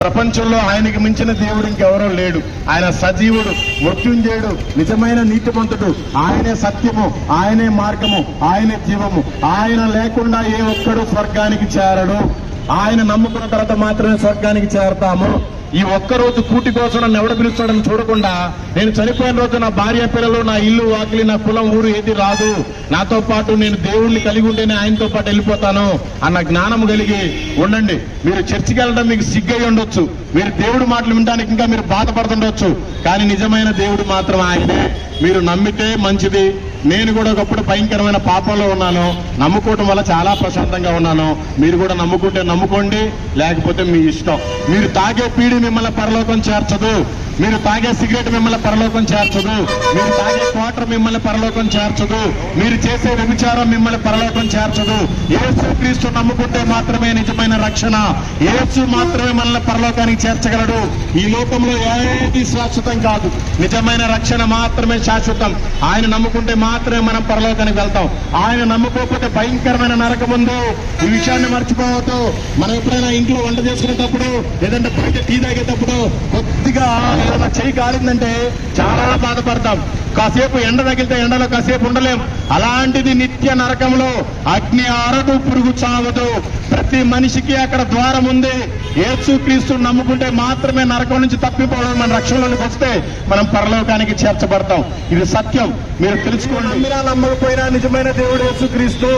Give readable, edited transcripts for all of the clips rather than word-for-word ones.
ప్రపంచంలో ఆయనకి మించిన దేవుడు ఇంకెవరో లేడు. ఆయన సజీవుడు, మృత్యుంజయుడు, నిజమైన నీతిమంతుడు. ఆయనే సత్యము, ఆయనే మార్గము, ఆయనే జీవము. ఆయన లేకుండా ఏ ఒక్కడు స్వర్గానికి చేరడు. ఆయన నమ్ముకున్న తర్వాత మాత్రమే స్వర్గానికి చేరతాము. ఈ ఒక్కరోజు కూటి కోసం నన్ను ఎవడ పిలుస్తాడని చూడకుండా, నేను చనిపోయిన రోజు నా భార్య పిల్లలు, నా ఇల్లు వాకిలి, నా కులం ఊరు ఏది రాదు, నాతో పాటు నేను దేవుణ్ణి కలిగి ఉంటేనే ఆయనతో పాటు వెళ్ళిపోతాను అన్న జ్ఞానం కలిగి ఉండండి. మీరు చర్చికి వెళ్ళడం మీకు సిగ్గై ఉండొచ్చు, మీరు దేవుడి మాటలు వినడానికి ఇంకా మీరు బాధపడుతుండొచ్చు, కానీ నిజమైన దేవుడు మాత్రం ఆయనే. మీరు నమ్మితే మంచిది. నేను కూడా ఒకప్పుడు భయంకరమైన పాపంలో ఉన్నాను, నమ్ముకోవటం వల్ల చాలా ప్రశాంతంగా ఉన్నాను. మీరు కూడా నమ్ముకుంటే నమ్ముకోండి, లేకపోతే మీ ఇష్టం. మీరు తాగే పీడి మిమ్మల్ని పరలోకం చేర్చదు, మీరు తాగే సిగరెట్ మిమ్మల్ని పరలోకం చేర్చదు, మీరు తాగే క్వార్టర్ మిమ్మల్ని పరలోకం చేర్చదు, మీరు చేసే వ్యభిచారం మిమ్మల్ని పరలోకం చేర్చదు. యేసు క్రీస్తు నమ్ముకుంటే మాత్రమే నిజమైన రక్షణ. యేసు మాత్రమే మనల్ని పరలోకానికి చేర్చగలడు. ఈ లోకంలో ఏది శాశ్వతం కాదు, నిజమైన రక్షణ మాత్రమే శాశ్వతం. ఆయన నమ్ముకుంటే మాత్రమే మనం పరలోకానికి వెళ్తాం. ఆయన నమ్ముకోకపోతే భయంకరమైన నరకం ఉంది. ఈ విషయాన్ని మర్చిపోవద్దు. మనం ఎప్పుడైనా ఇంట్లో వంట చేసుకునేటప్పుడు, లేదంటే బయట టీ తాగేటప్పుడు కొద్దిగా ఏదైనా చెయ్యి కాలిందంటే చాలా బాధపడతాం. కాసేపు ఎండ తగిలితే ఎండలో కాసేపు ఉండలేం. అలాంటిది నిత్య నరకంలో అగ్ని ఆరదు, పురుగు చావదు. ప్రతి మనిషికి అక్కడ ద్వారం ఉంది. యేసు క్రీస్తు నమ్ముకుంటే మాత్రమే నరకం నుంచి తప్పిపోవడం, మన రక్షణలోకి వస్తే మనం పరలోకానికి చేర్చబడతాం. ఇది సత్యం, మీరు తెలుసుకోండి. నమ్మినా నమ్మకపోయినా నిజమైన దేవుడు యేసు క్రీస్తు.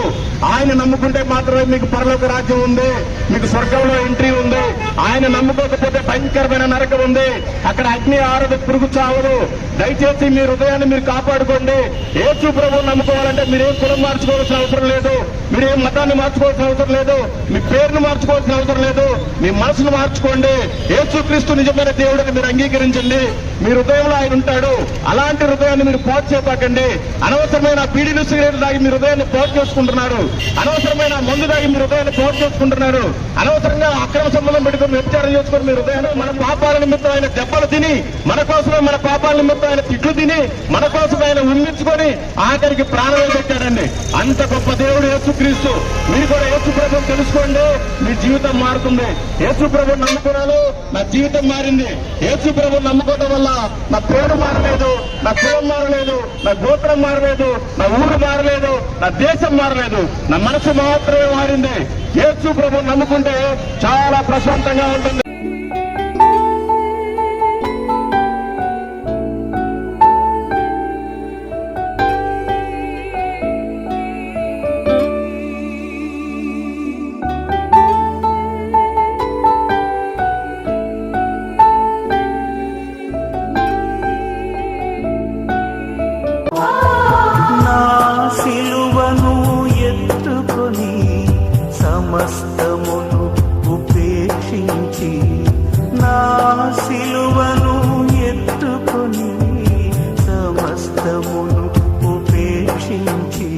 ఆయన నమ్ముకుంటే మాత్రమే మీకు పరలోక రాజ్యం ఉంది, మీకు స్వర్గంలో ఎంట్రీ ఉంది. ఆయన నమ్ముకోకపోతే భయంకరమైన నరకం ఉంది. అక్కడ అగ్ని ఆరదు, పురుగు చావదు. దయచేసి మీ హృదయాన్ని మీరు కాపాడుకోండి. యేసు ప్రభువుని నమ్ముకోవాలంటే మీరేం కులం మార్చుకోవాల్సిన అవసరం లేదు, మీరేం మతాన్ని మార్చుకోవాల్సిన అవసరం లేదు, మీ పేరును మార్చుకోవాల్సిన అవసరం లేదు. మీ మనసును మార్చుకోండి. యేసు క్రీస్తు నిజమైన దేవుడిని మీరు అంగీకరించండి. మీ హృదయంలో ఆయన ఉంటాడు. అలాంటి హృదయాన్ని మీరు పాడు చేయకండి. అనవసరమైన బీడీలు సిగరెట్లు తాగి మీ హృదయాన్ని పాడు చేసుకుంటున్నారు. అనవసరమైన మందు తాగి మీ హృదయాన్ని పాడు చేసుకుంటున్నారు. అనవసరంగా అక్రమ సంబంధం పెట్టుకుని వ్యభిచారం చేసుకుని మీ హృదయాన్ని, మన పాపాల నిమిత్తం ఆయన దెబ్బలు తిని, మన కోసమే మన పాపాల నిమిత్తం ఆయన తిట్లు తిని, మన కోసం ఆయన ఉమ్మించుకొని ఆఖరికి ప్రాణాలు పెట్టాడండి. అంత గొప్ప దేవుడు యేసు క్రీస్తు. మీరు కూడా యేసు ప్రభువుని తెలుసుకోండి, మీ జీవితం మారుతుంది. యేసు ప్రభువుని నమ్ముకున్నాను, నా జీవితం మారింది. యేసు ప్రభువుని నమ్ముకోవడం వల్ల నా పేరు మారలేదు, నా కులం మారలేదు, నా గోత్రం మారలేదు, నా ఊరు మారలేదు, నా దేశం మారలేదు, నా మనసు మాత్రమే మారింది. యేసు ప్రభువుని నమ్ముకుంటే చాలా ప్రశాంతంగా ఉంటుంది. సమస్తమును ఉపేక్షించి, నా సిలువను ఎత్తుకొని సమస్తమును ఉపేక్షించి,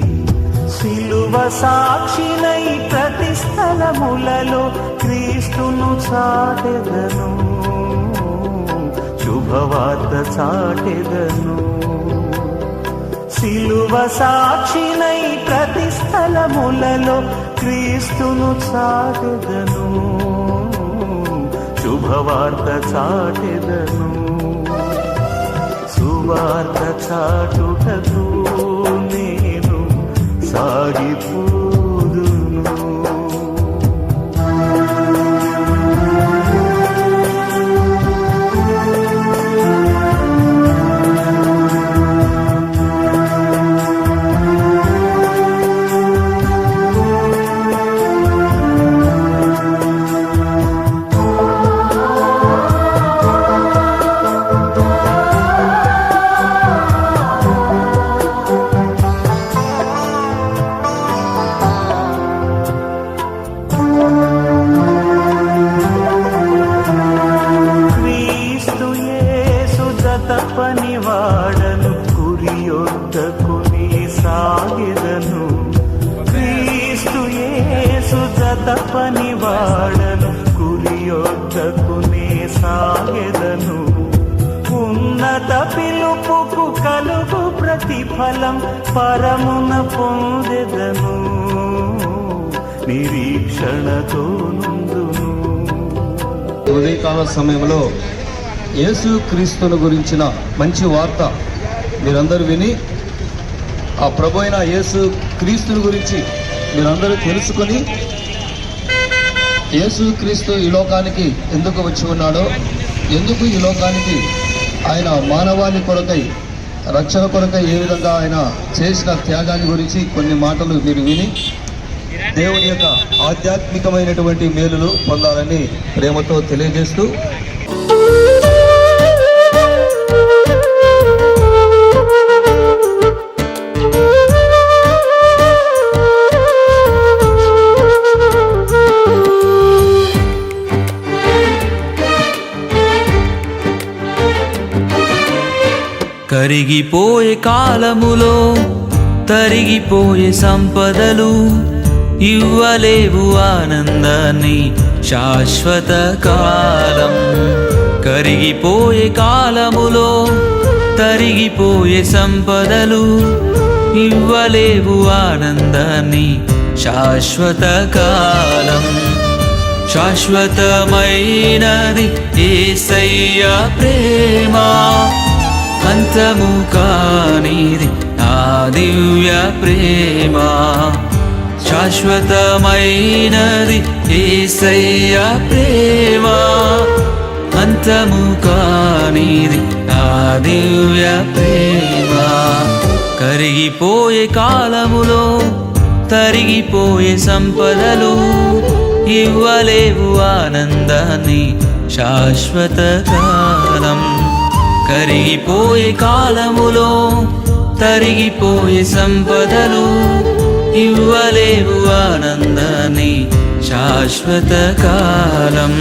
సిలువ సాక్షినై ప్రతి స్థలములలో క్రీస్తును చాటెదను, శుభవార్త చాటెదను. సిలువ సాక్షినై ప్రతి స్థలములలో క్రీస్తును చాటెదను, శుభవార్త చాటెదను. సువార్త చాటుటకు నేను సాగిపోదును. పనివాడను కురియొద్దకుని సాగెదను, క్రీస్తు యేసు జత పనివాడను కురియొద్దకుని సాగెదను. ఉన్నత పిలుపుకు కలుగు ప్రతిఫలం పరమున పొందెదను, నిరీక్షణతో నుండును. ఉదయకాల సమయంలో యేసు క్రీస్తును గురించిన మంచి వార్త మీరందరూ విని ఆ ప్రభు అయిన యేసు క్రీస్తుని గురించి మీరందరూ తెలుసుకొని యేసు క్రీస్తు ఈ లోకానికి ఎందుకు వచ్చి ఉన్నాడో, ఎందుకు ఈ లోకానికి ఆయన మానవాళి కొరకై, రక్షణ కొరకై ఏ విధంగా ఆయన చేసిన త్యాగాన్ని గురించి కొన్ని మాటలు మీరు విని దేవుని యొక్క ఆధ్యాత్మికమైనటువంటి మేలులు పొందాలని ప్రేమతో తెలియజేస్తూ, కరిగిపోయే కాలములో తరిగిపోయే సంపదలు ఇవ్వలేవు ఆనందాన్ని శాశ్వత కాలం. కరిగిపోయే కాలములో తరిగిపోయే సంపదలు ఇవ్వలేవు ఆనందాన్ని శాశ్వత కాలం. శాశ్వతమైనది యేసయ్య ప్రేమ, అంతము కానిది ఆ దివ్య ప్రేమ. శాశ్వతమైనది యేసయ్య ప్రేమ, అంతము కానిది ఆ దివ్య ప్రేమ. కరిగిపోయే కాలములో తరిగిపోయే సంపదలు ఇవ్వలేవు ఆనందాన్ని శాశ్వత కాలం. కరిగిపోయే కాలములో తరిగిపోయే సంపదలు ఇవ్వలేవు ఆనందాన్ని శాశ్వత కాలం.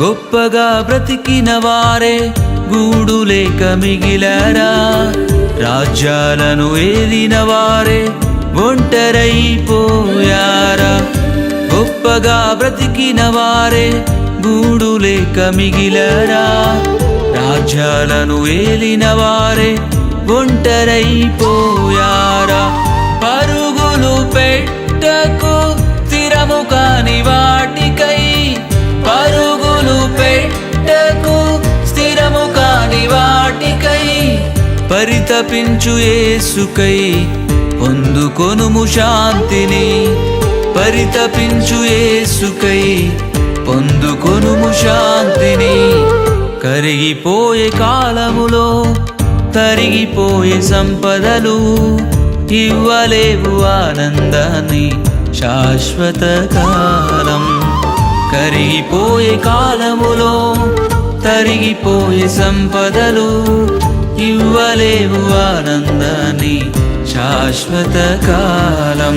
గొప్పగా బ్రతికిన వారే గూడు లేక మిగిలారా, రాజ్యాలను ఏలిన వారే ఒంటరైపోయారా. గొప్పగా బ్రతికిన వారే గూడు లేక మిగిలారా, రాజ్యాలను ఏలిన వారే ఒంటరైపోయారా. పరుగులు పెట్టకు స్థిరము కాని వాటికై, పరుగులు పెట్టకు స్థిరము కాని వాటికై, పరితపించు యేసుకై పొందుకొనుము శాంతిని. పరితపించు యేసుకై పొందుకొనుము శాంతిని. కరిగిపోయే కాలములో తరిగిపోయే సంపదలు ఇవ్వలేవు ఆనందాన్ని శాశ్వత కాలం. కరిగిపోయే కాలములో తరిగిపోయే సంపదలు ఇవ్వలేవు ఆనందాన్ని శాశ్వత కాలం.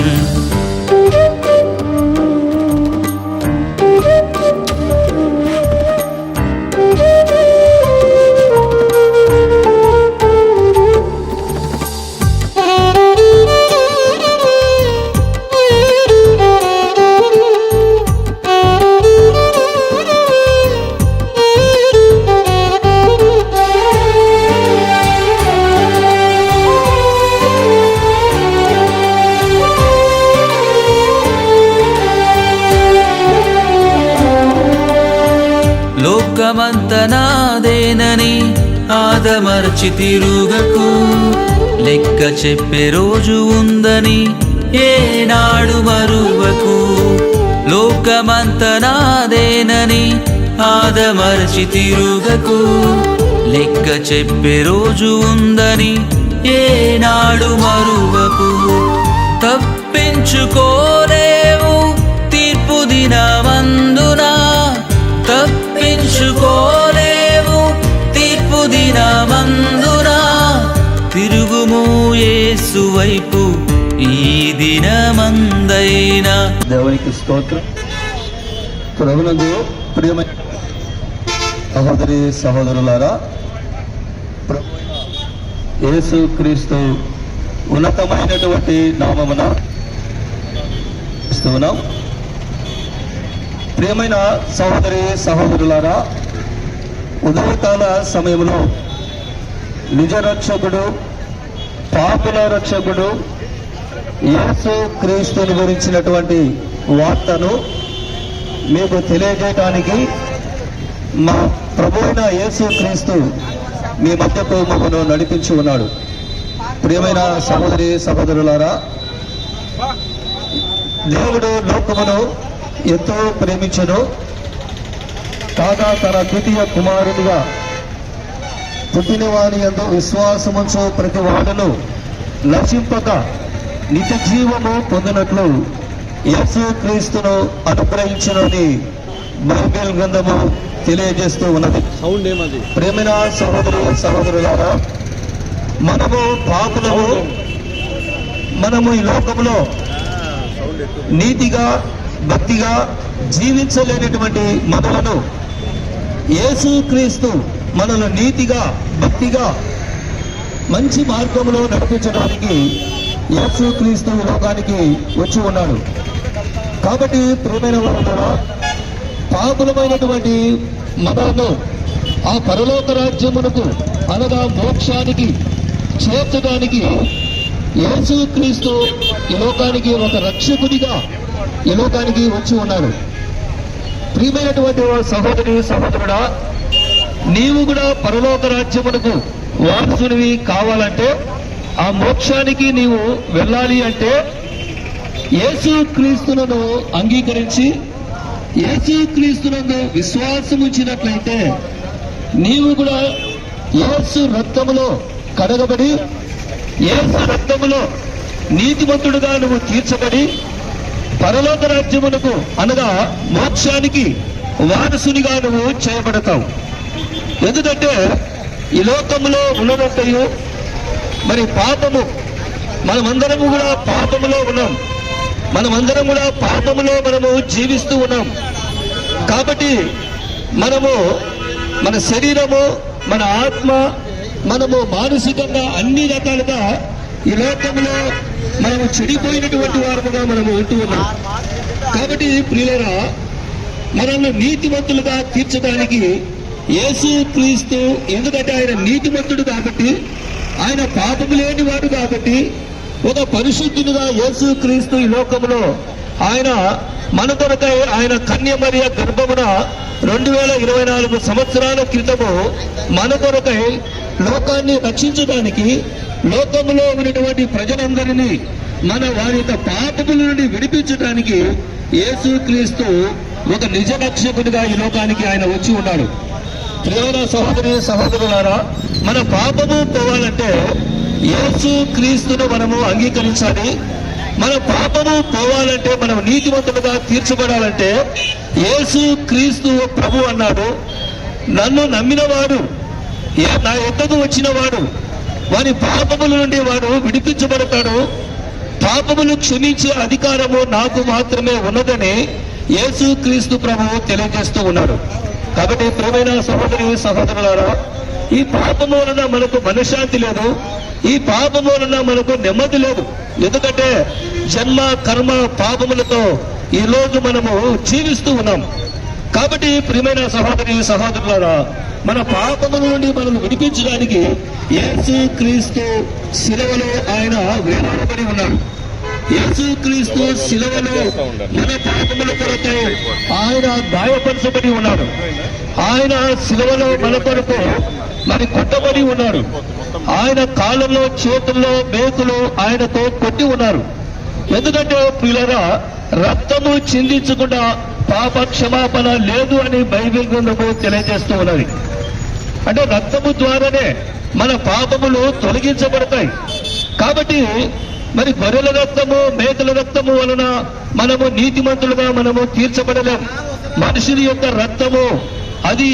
లోకమంత నాదేనని ఆదమర్చి తిరుగకు, లెక్క చెప్పే రోజు ఉందని ఏనాడు మరువకు. లోకమంత నాదేనని ఆదమర్చి తిరుగకు, లెక్క చెప్పే రోజు ఉందని ఏనాడు మరువకు. తప్పించుకోలేవు తీర్పు దినమందున, తప్పించుకోలేవు తీర్పు దినమందున. తిరుగుము యేసు వైపు ఈ దినమందై, పొందిన. దేవునికి స్తోత్రం. ప్రభునందు ప్రియమైన సహోదరి సహోదరులారా, యేసు క్రీస్తు ఉన్నతమైనటువంటి నామమున స్తున్నాం. ప్రియమైన సహోదరి సహోదరులారా, ఉదయకాల సమయంలో నిజ రక్షకుడు, పాపుల రక్షకుడు యేసు క్రీస్తుని గురించినటువంటి వార్తను మీకు తెలియజేయడానికి మా ప్రభు అయిన యేసు క్రీస్తు మీ మధ్యకు మమ్మను నడిపించి ఉన్నాడు. ప్రియమైన సహోదరి సహోదరులారా, దేవుడు లోకమును ఎంతో ప్రేమించెను, కాగా తన ద్వితీయ కుమారునిగా పుట్టిన వారి యందు విశ్వాసముంచు ప్రతి వాడును నశింపక నిత్య జీవము పొందినట్లు యేసు క్రీస్తును అనుగ్రహించునని బైబిల్ గ్రంథము తెలియజేస్తూ ఉన్నది. ప్రేమైన సహోదరు సహోదరులారా, మనము పాపులము, మనము ఈ లోకంలో నీతిగా భక్తిగా జీవించలేనటువంటి మనలను యేసు క్రీస్తు మనల్ని నీతిగా భక్తిగా మంచి మార్గంలో నడిపించడానికి యేసు క్రీస్తు ఈ లోకానికి వచ్చి ఉన్నాడు. కాబట్టి ప్రియమైన వారు, పాపులమైనటువంటి మనలను ఆ పరలోక రాజ్యమునకు అనగా మోక్షానికి చేర్చడానికి యేసు క్రీస్తు ఈ లోకానికి ఒక రక్షకుడిగా ఈ లోకానికి వచ్చి ఉన్నాడు. ప్రియమైనటువంటి సహోదరి సహోదరుడా, నీవు కూడా పరలోక రాజ్యమునకు వారసునివి కావాలంటే, ఆ మోక్షానికి నీవు వెళ్ళాలి అంటే యేసు క్రీస్తులను అంగీకరించి యేసు క్రీస్తునందు విశ్వాసం ఉంచినట్లయితే నీవు కూడా యేసు రక్తములో కడగబడి యేసు రక్తములో నీతిమంతుడుగా నువ్వు తీర్చబడి పరలోక రాజ్యమునకు అనగా మోక్షానికి వారసునిగా నువ్వు చేయబడతావు. ఎందుకంటే ఈ లోకములో ఉన్నదంతయు మరి పాపము, మనమందరము కూడా పాపములో ఉన్నాం, మనమందరం కూడా పాపములో మనము జీవిస్తూ ఉన్నాం. కాబట్టి మనము మన శరీరము, మన ఆత్మ, మనము మానసికంగా అన్ని రకాలుగా ఈ లోకంలో మనము చెడిపోయినటువంటి వారముగా మనము ఉంటూ ఉన్నాం. కాబట్టి ప్రియులారా, మనల్ని నీతిమంతులుగా తీర్చడానికి యేసు క్రీస్తు, ఎందుకంటే ఆయన నీతిమంతుడు కాబట్టి, ఆయన పాపము లేని వాడు కాబట్టి, ఒక పరిశుద్ధునిగా యేసు క్రీస్తు ఈ లోకంలో ఆయన మన కొరకై ఆయన కన్య మరియ గర్భమున 2024 సంవత్సరాల క్రితము మన కొరకై లోకాన్ని రక్షించడానికి, లోకములో ఉన్నటువంటి ప్రజలందరినీ మన వారి యొక్క పాపముల నుండి విడిపించడానికి యేసు క్రీస్తు ఒక నిజ రక్షకుడిగా ఈ లోకానికి ఆయన వచ్చి ఉన్నాడు. ప్రియమైన సహోదరి సహోదరులారా, మన పాపము పోవాలంటే యేసు క్రీస్తును మనము అంగీకరించాలి. మన పాపము పోవాలంటే, మనం నీతిమంతులుగా తీర్చబడాలంటే యేసు క్రీస్తు ప్రభు అన్నాడు, నన్ను నమ్మినవాడు, నా యొద్దకు వచ్చిన వాడు వారి పాపముల నుండి వాడు విడిపించబడతాడు, పాపములు క్షమించే అధికారము నాకు మాత్రమే ఉన్నదని యేసు క్రీస్తు ప్రభువు తెలియజేస్తూ ఉన్నాడు. కాబట్టి ప్రియమైన సహోదరి సహోదరులారా, ఈ పాపము వలన మనకు మనశ్శాంతి లేదు, ఈ పాపము వలన మనకు నెమ్మది లేదు. ఎందుకంటే జన్మ కర్మ పాపములతో ఈ రోజు మనము జీవిస్తూ ఉన్నాం. కాబట్టి ప్రియమైన సహోదరి సహోదరులారా, మన పాపముల నుండి మనల్ని విడిపించడానికి యేసు క్రీస్తు శిలువలో ఆయన వేలాడబడి ఉన్నాడు. యేసు క్రీస్తు శిలువలో మన పాపముల కొరకు ఆయన గాయపరచబడి ఉన్నాడు. ఆయన శిలువలో మన కొరకు మరి కొట్టబడి ఉన్నాడు. ఆయన కాళ్ళలో చేతుల్లో మేకులు ఆయనతో కొట్టి ఉన్నారు. ఎందుకంటే ప్రియులారా, రక్తము చిందించకుండా పాప క్షమాపణ లేదు అని బైబిల్ గ్రంథము తెలియజేస్తూ ఉన్నది. అంటే రక్తము ద్వారానే మన పాపములు తొలగించబడతాయి. కాబట్టి మరి గొర్రెల రక్తము మేకల రక్తము వలన మనము నీతిమంతులుగా మనము తీర్చబడలేం. మనుషుని యొక్క రక్తము అది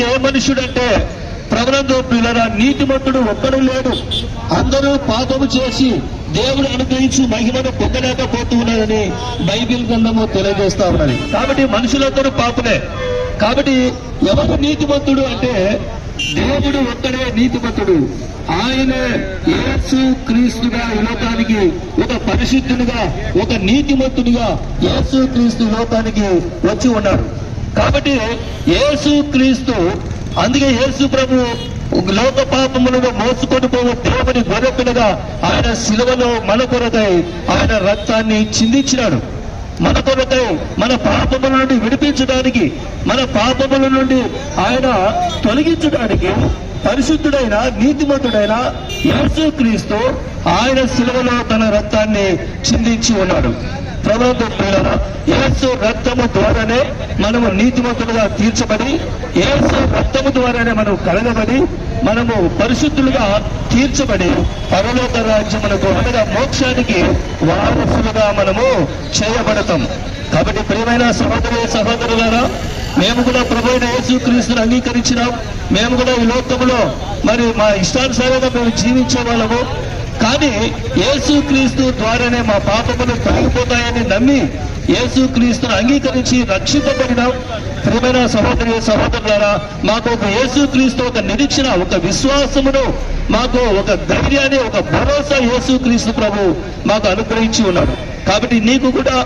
ఏ మనుషుడంటే ప్రభునందు ప్రియులారా, నీతిమంతుడు ఒక్కడు లేడు. అందరూ పాపము చేసి దేవుడు అనుగ్రహించి మహిమను పొందలేకపోతూ ఉన్నారని బైబిల్ గ్రంథము తెలియజేస్తా ఉన్నది. కాబట్టి మనుషులందరూ పాపులే. కాబట్టి ఎవరు నీతిమంతుడు అంటే దేవుడు ఒక్కడే నీతిమంతుడు. ఆయనే యేసు క్రీస్తుగా ఈ లోకానికి ఒక పరిశుద్ధునిగా, ఒక నీతిమంతునిగా యేసు క్రీస్తు లోకానికి వచ్చి ఉన్నాడు. కాబట్టి యేసు క్రీస్తు, అందుకే యేసు ప్రభు లోక పాపములను మోసుకొని పోవు దేవుని గొర్రెపిల్లగా ఆయన శిలువలో మన కొరకై ఆయన రక్తాన్ని చిందించినాడు. మన కొరకై మన పాపముల నుండి విడిపించడానికి, మన పాపముల నుండి ఆయన తొలగించడానికి పరిశుద్ధుడైన నీతిమంతుడైన యేసు క్రీస్తు ఆయన శిలువలో తన రక్తాన్ని చిందించి ఉన్నాడు. ప్రభువుల యేసు రక్తము ద్వారానే మనము నీతిమంతులుగా తీర్చబడి, యేసు రక్తము ద్వారానే మనం కడగబడి, మనము పరిశుద్ధులుగా తీర్చబడి పరలోక రాజ్యమునకు అనగా మోక్షానికి వారసులుగా మనము చేయబడతాం. కాబట్టి ప్రియమైన సహోదరులారా, మేము కూడా ప్రభు అయిన యేసు క్రీస్తును అంగీకరించినాం. మేము కూడా ఈ లోకములో మరి మా ఇష్టానుసారంగా మేము జీవించే వాళ్ళము. కానీ యేసు క్రీస్తు ద్వారానే మా పాపములు తొలగిపోతాయని నమ్మి యేసు క్రీస్తును అంగీకరించి రక్షింపబడినాం. ప్రియమైన సహోదరులారా, మాకు ఒక యేసు క్రీస్తు ఒక నిరీక్షణ, ఒక విశ్వాసమును, మాకు ఒక ధైర్యాన్ని, ఒక భరోసా యేసు క్రీస్తు ప్రభు మాకు అనుగ్రహించి ఉన్నాడు. కాబట్టి నీకు కూడా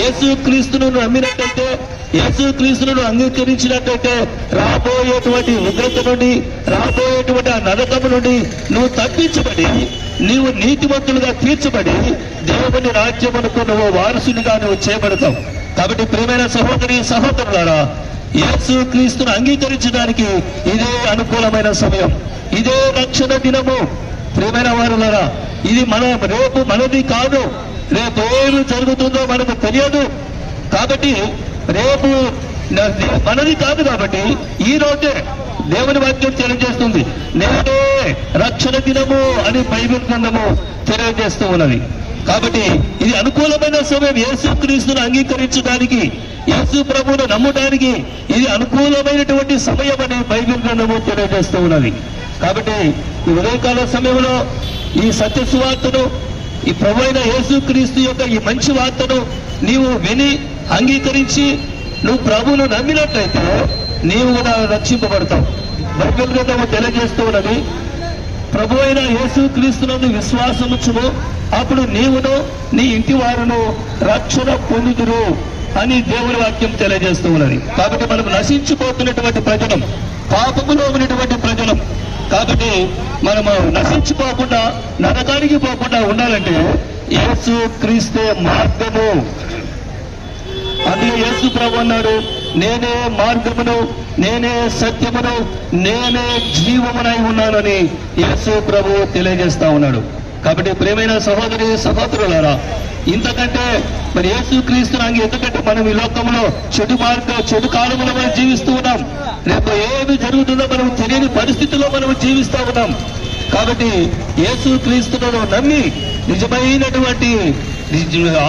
యేసు క్రీస్తును నమ్మినట్టయితే, యేసు క్రీస్తును అంగీకరించినట్టయితే రాబోయేటువంటి ఉగ్రత నుండి, రాబోయేటువంటి ఆ నరకము నుండి నువ్వు తప్పించబడి, నీవు నీతిమంతులుగా తీర్చబడి దేవుని రాజ్యమునకు నువ్వు వారసునిగా నువ్వు చేయబడతావు. కాబట్టి ప్రియమైన సహోదరులారా, యేసు క్రీస్తును అంగీకరించడానికి ఇదే అనుకూలమైన సమయం, ఇదే రక్షణ దినము. ప్రియమైన వారులారా, ఇది రేపు మనది కాదు. రేపు ఏమి జరుగుతుందో మనకు తెలియదు. కాబట్టి రేపు మనది కాదు. కాబట్టి ఈ రోజే దేవుని వాక్యం తెలియజేస్తుంది, నేనే రక్షణ దినము అని బైబిల్ గ్రంథము తెలియజేస్తూ ఉన్నది. కాబట్టి ఇది అనుకూలమైన సమయం యేసు క్రీస్తును అంగీకరించడానికి, యేసు ప్రభువును నమ్మడానికి ఇది అనుకూలమైనటువంటి సమయం అని బైబిల్ గ్రంథము తెలియజేస్తూ ఉన్నది. కాబట్టి ఈ ఉదయకాల సమయంలో ఈ సత్య సువార్తను, ఈ ప్రభు అయిన యేసు క్రీస్తు యొక్క ఈ మంచి వార్తను నీవు విని అంగీకరించి నువ్వు ప్రభువును నమ్మినట్లయితే నీవు కూడా రక్షింపబడతావు. బైబిల్ గ్రంథము తెలియజేస్తూ ఉన్నది, ప్రభు అయిన యేసు క్రీస్తునందు విశ్వాసముచ్చును, అప్పుడు నీవును నీ ఇంటి వారును రక్షణ పొందుదురు అని దేవుని వాక్యం తెలియజేస్తూ ఉన్నది. కాబట్టి మనం నశించిపోతున్నటువంటి ప్రజలం, పాపములో ఉన్నటువంటి ప్రజలం. కాబట్టి మనము నశించిపోకుండా, నరకానికి పోకుండా ఉండాలంటే యేసు క్రీస్తే మార్గము. అందుకే యేసు ప్రభు అన్నాడు, నేనే మార్గమును, నేనే సత్యమును, నేనే జీవమునై ఉన్నానని యేసు ప్రభు తెలియజేస్తా ఉన్నాడు. కాబట్టి ప్రియమైన సహోదరులారా, ఇంతకంటే మరి యేసు క్రీస్తుని ఎందుకంటే మనం ఈ లోకంలో చెడు కాలంలో మనం జీవిస్తూ ఉన్నాం. రేపు ఏమి జరుగుతుందో మనం తెలియని పరిస్థితుల్లో మనం జీవిస్తూ ఉన్నాం. కాబట్టి యేసు క్రీస్తును నమ్మి నిజమైనటువంటి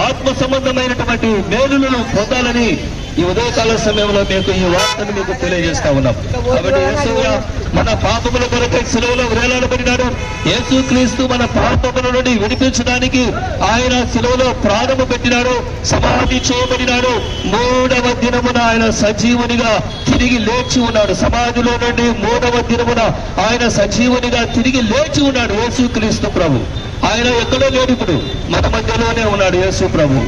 ఆత్మ సంబంధమైనటువంటి మేలులను పొందాలని ఈ ఉదయకాల సమయంలో మీకు ఈ వార్తను మీకు తెలియజేస్తా ఉన్నాం. కాబట్టి యేసయ్య మన పాపముల కొరకై శిలువలో వేలాడబడినాడు. యేసు క్రీస్తు మన పాపముల నుండి విడిపించడానికి ఆయన శిలువలో ప్రాణము పెట్టినాడు, సమాధి చేయబడినాడు. 3వ దినమున ఆయన సజీవునిగా తిరిగి లేచి ఉన్నాడు. సమాధిలో నుండి 3వ దినమున ఆయన సజీవునిగా తిరిగి లేచి ఉన్నాడు యేసు క్రీస్తు ప్రభు. ఆయన ఎక్కడో లేడు, ఇప్పుడు మన మధ్యలోనే ఉన్నాడు యేసు ప్రభు.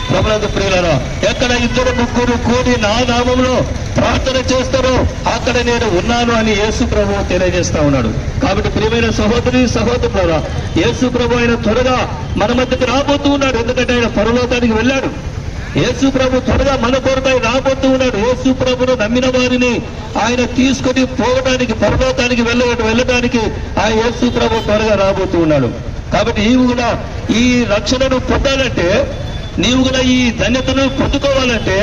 ప్రభునందు ప్రియులారా, ఎక్కడ 2-3 కూడి నా నామంలో ప్రార్థన చేస్తారో అక్కడ నేను ఉన్నాను అని యేసు ప్రభు తెలియజేస్తా ఉన్నాడు. కాబట్టి ప్రియమైన సహోదరులారా, యేసు ప్రభు ఆయన త్వరగా మన మధ్యకు రాబోతూ ఉన్నాడు. ఎందుకంటే ఆయన పరలోకానికి వెళ్ళాడు. యేసు ప్రభు త్వరగా మన కొరకై రాబోతూ ఉన్నాడు. యేసు ప్రభును నమ్మిన వారిని ఆయన తీసుకొని పోవడానికి, పరలోకానికి వెళ్ళడానికి ఆ యేసు ప్రభు త్వరగా రాబోతూ ఉన్నాడు. కాబట్టి నీవు కూడా ఈ రక్షణను పొందాలంటే, నీవు కూడా ఈ ధన్యతను పొందుకోవాలంటే,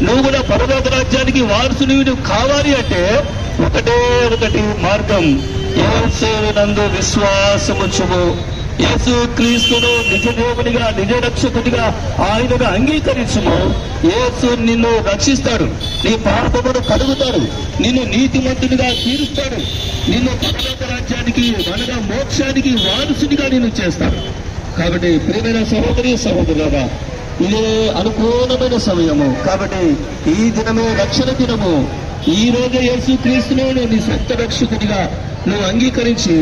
నువ్వు కూడా పరలోక రాజ్యానికి వారసుని కావాలి అంటే ఒకటి మార్గం, యేసునందు విశ్వాసముంచుము. యేసు క్రీస్తును నిజ దేవునిగా, నిజ రక్షకునిగా ఆయనను అంగీకరించుము. యేసు నిన్ను రక్షిస్తాడు, నీ పాపమును కడుగుతాడు, నిన్ను నీతిమంతునిగా తీరుస్తాడు, నిన్ను పరలోక రాజ్యానికి అనగా మోక్షానికి వారసునిగా నిన్ను చేస్తాడు. కాబట్టి ప్రియమైన సహోదరి సహోదరులారా, ఇదే అనుకూలమైన సమయము. కాబట్టి ఈ దినమే రక్షణ దినము. ఈ రోజు యేసుక్రీస్తును నీ సొంత రక్షకుడిగా నువ్వు అంగీకరించి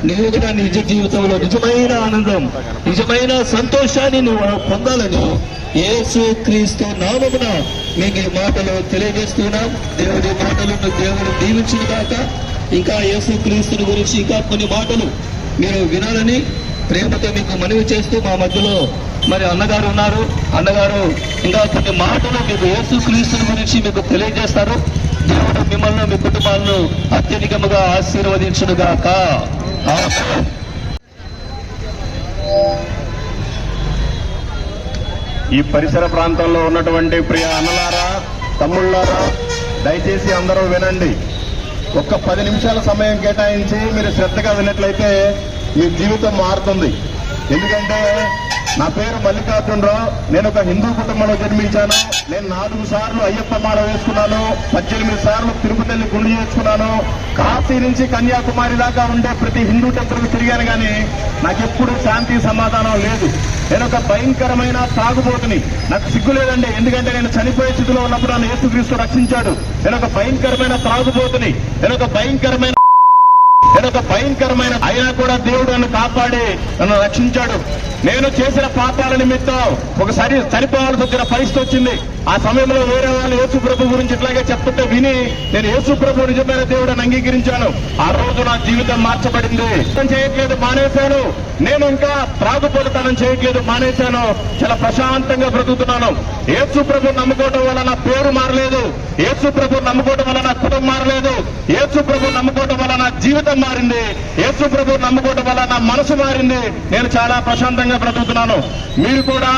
నీవు కూడా నిజ జీవితంలో నిజమైన ఆనందం, నిజమైన సంతోషాన్ని నువ్వు పొందాలని యేసుక్రీస్తు నామమున మీకు ఈ మాటలు తెలియజేస్తున్నాం. దేవుడి మాటలను దేవుడు దీవించును గాక. ఇంకా యేసుక్రీస్తుని గురించి ఇంకా కొన్ని మాటలు మీరు వినాలని ప్రేమతో మీకు మనవి చేస్తూ మా మధ్యలో మరి అన్నగారు ఉన్నారు. అన్నగారు ఇంకా కొన్ని మాటలు మీకు యేసుక్రీస్తుని గురించి మీకు తెలియజేస్తారు. దేవుడు మిమ్మల్ని మీ కుటుంబాలను అత్యధికముగా ఆశీర్వదించును గాక. ఈ పరిసర ప్రాంతంలో ఉన్నటువంటి ప్రియ అన్నలారా, తమ్ముళ్ళారా, దయచేసి అందరూ వినండి. ఒక్క 10 నిమిషాల సమయం కేటాయించి మీరు శ్రద్ధగా విన్నట్లయితే మీ జీవితం మారుతుంది. ఎందుకంటే నా పేరు మల్లికార్జునరావు. నేను ఒక హిందూ కుటుంబంలో జన్మించాను. నేను 4 సార్లు అయ్యప్ప మాల వేసుకున్నాను. 18 సార్లు తిరుపతి గుండు చేసుకున్నాను. కాశీ నుంచి కన్యాకుమారి దాకా ఉండే ప్రతి హిందూ టెంపుల్కి తిరిగాను, కానీ నాకెప్పుడు శాంతి సమాధానం లేదు. నేను ఒక భయంకరమైన తాగుబోతుని. నాకు సిగ్గు లేదండి, ఎందుకంటే నేను చనిపోయే స్థితిలో ఉన్నప్పుడు నన్ను యేసుక్రీస్తు రక్షించాడు. నేను ఒక భయంకరమైన తాగుబోతుని. నేను ఒక భయంకరమైన అయినా కూడా దేవుడు నన్ను కాపాడి నన్ను రక్షించాడు. నేను చేసిన పాపాల నిమిత్తం ఒకసారి చనిపోవాల్సి వచ్చిన పరిస్థితి వచ్చింది. ఆ సమయంలో వేరే వాళ్ళు యేసు ప్రభు గురించి ఇట్లాగే చెప్తుంటే విని నేను యేసు ప్రభు నిజమైన దేవుడని అంగీకరించాను. ఆ రోజు నా జీవితం మార్చబడింది. చేయట్లేదు, మానేశాను. నేను ఇంకా త్రాగుబోతుతనం చేయట్లేదు, మానేశాను. చాలా ప్రశాంతంగా బ్రతుకుతున్నాను. యేసు ప్రభు నమ్ముకోవడం వల్ల నా పేరు మారలేదు. యేసు ప్రభు నమ్ముకోవడం వల్ల నా కుటుంబం మారలేదు. యేసు ప్రభు నమ్ముకోవడం వల్ల నా జీవితం మారింది. యేసు ప్రభు నమ్ముకోవడం వల్ల నా మనసు మారింది. నేను చాలా ప్రశాంతంగా బ్రతుకుతున్నాను. మీరు కూడా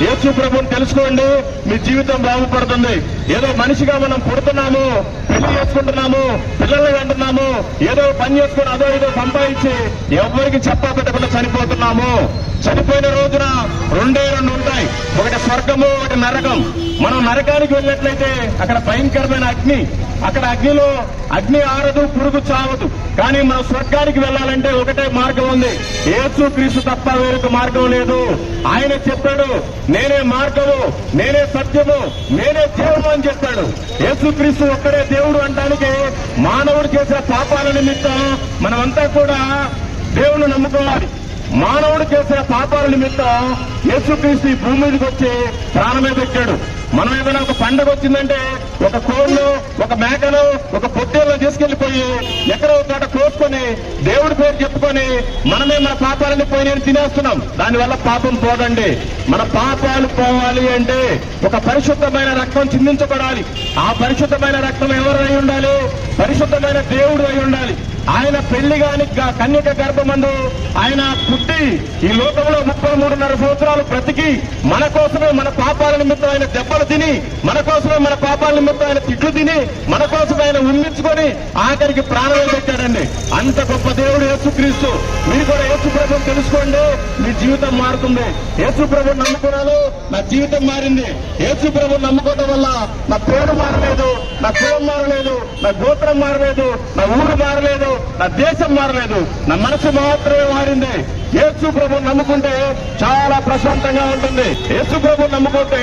యేసు ప్రభుని తెలుసుకోండి, మీ జీవితం బాగుపడుతుంది. ఏదో మనిషిగా మనం పుడుతున్నాము, పెళ్లి చేసుకుంటున్నాము, పిల్లల్ని కంటున్నాము, ఏదో పని చేసుకుని అదో ఏదో సంపాదించి ఎవరికి చెప్పా పెట్టకుండా చనిపోతున్నాము. చనిపోయిన రోజున 2 ఉంటాయి, ఒకటి స్వర్గము, ఒకటి నరకం. మనం నరకానికి వెళ్ళినట్లయితే అక్కడ భయంకరమైన అగ్ని. అక్కడ అగ్నిలో అగ్ని ఆరదు, పురుగు చావదు. కానీ మనం స్వర్గానికి వెళ్ళాలంటే ఒకటే మార్గం ఉంది, యేసుక్రీస్తు తప్ప వేరొక మార్గం లేదు. ఆయన చెప్పాడు, నేనే మార్గము, నేనే సత్యము, నేనే జీవము అని చెప్పాడు. యేసుక్రీస్తు ఒక్కడే దేవుడు అనడానికి మానవుడు చేసిన పాపాల నిమిత్తం మనమంతా కూడా దేవుని నమ్ముకోవాలి. మానవుడు చేసిన పాపాల నిమిత్తం యేసుక్రీస్తు ఈ భూమి మీదకి వచ్చి ప్రాణమే పెట్టాడు. మనం ఏదైనా ఒక పండుగ వచ్చిందంటే ఒక కోళ్ళు, ఒక మేకను, ఒక పొట్టేళ్ళను తీసుకెళ్లిపోయి ఎక్కడో చోట కోసుకొని దేవుడి పేరు చెప్పుకొని మనమే మన పాపాలని పోయి నేను తినేస్తున్నాం. దానివల్ల పాపం పోదండి. మన పాపాలు పోవాలి అంటే ఒక పరిశుద్ధమైన రక్తం చిందించబడాలి. ఆ పరిశుద్ధమైన రక్తం ఎవరు అయి ఉండాలి? పరిశుద్ధమైన దేవుడు అయి ఉండాలి. ఆయన పెళ్లి కాని కన్యక గర్భమందు ఆయన పుట్టి ఈ లోకంలో 33.5 సంవత్సరాలు బ్రతికి మన కోసమే మన పాపాల నిమిత్తం ఆయన దెబ్బలు తిని, మన కోసమే మన పాపాల నిమిత్తం ఆయన తిట్లు తిని, మన కోసం ఆయన ఉమ్మించుకొని ఆఖరికి ప్రాణమే పెట్టాడండి. అంత గొప్ప దేవుడు యేసుక్రీస్తు. మీరు కూడా యేసు ప్రభువుని తెలుసుకోండి, మీ జీవితం మారుతుంది. యేసు ప్రభువుని నమ్ముకున్నాను, నా జీవితం మారింది. యేసు ప్రభువుని నమ్ముకోవడం వల్ల నా పేరు మారలేదు, నా కులం మారలేదు, నా గోత్రం మారలేదు, నా ఊరు మారలేదు, నా దేశం మారలేదు, నా మనసు మాత్రమే మారింది. యేసు ప్రభువుని నమ్ముకుంటే చాలా ప్రశాంతంగా ఉంటుంది. యేసు ప్రభువుని నమ్ముకుంటే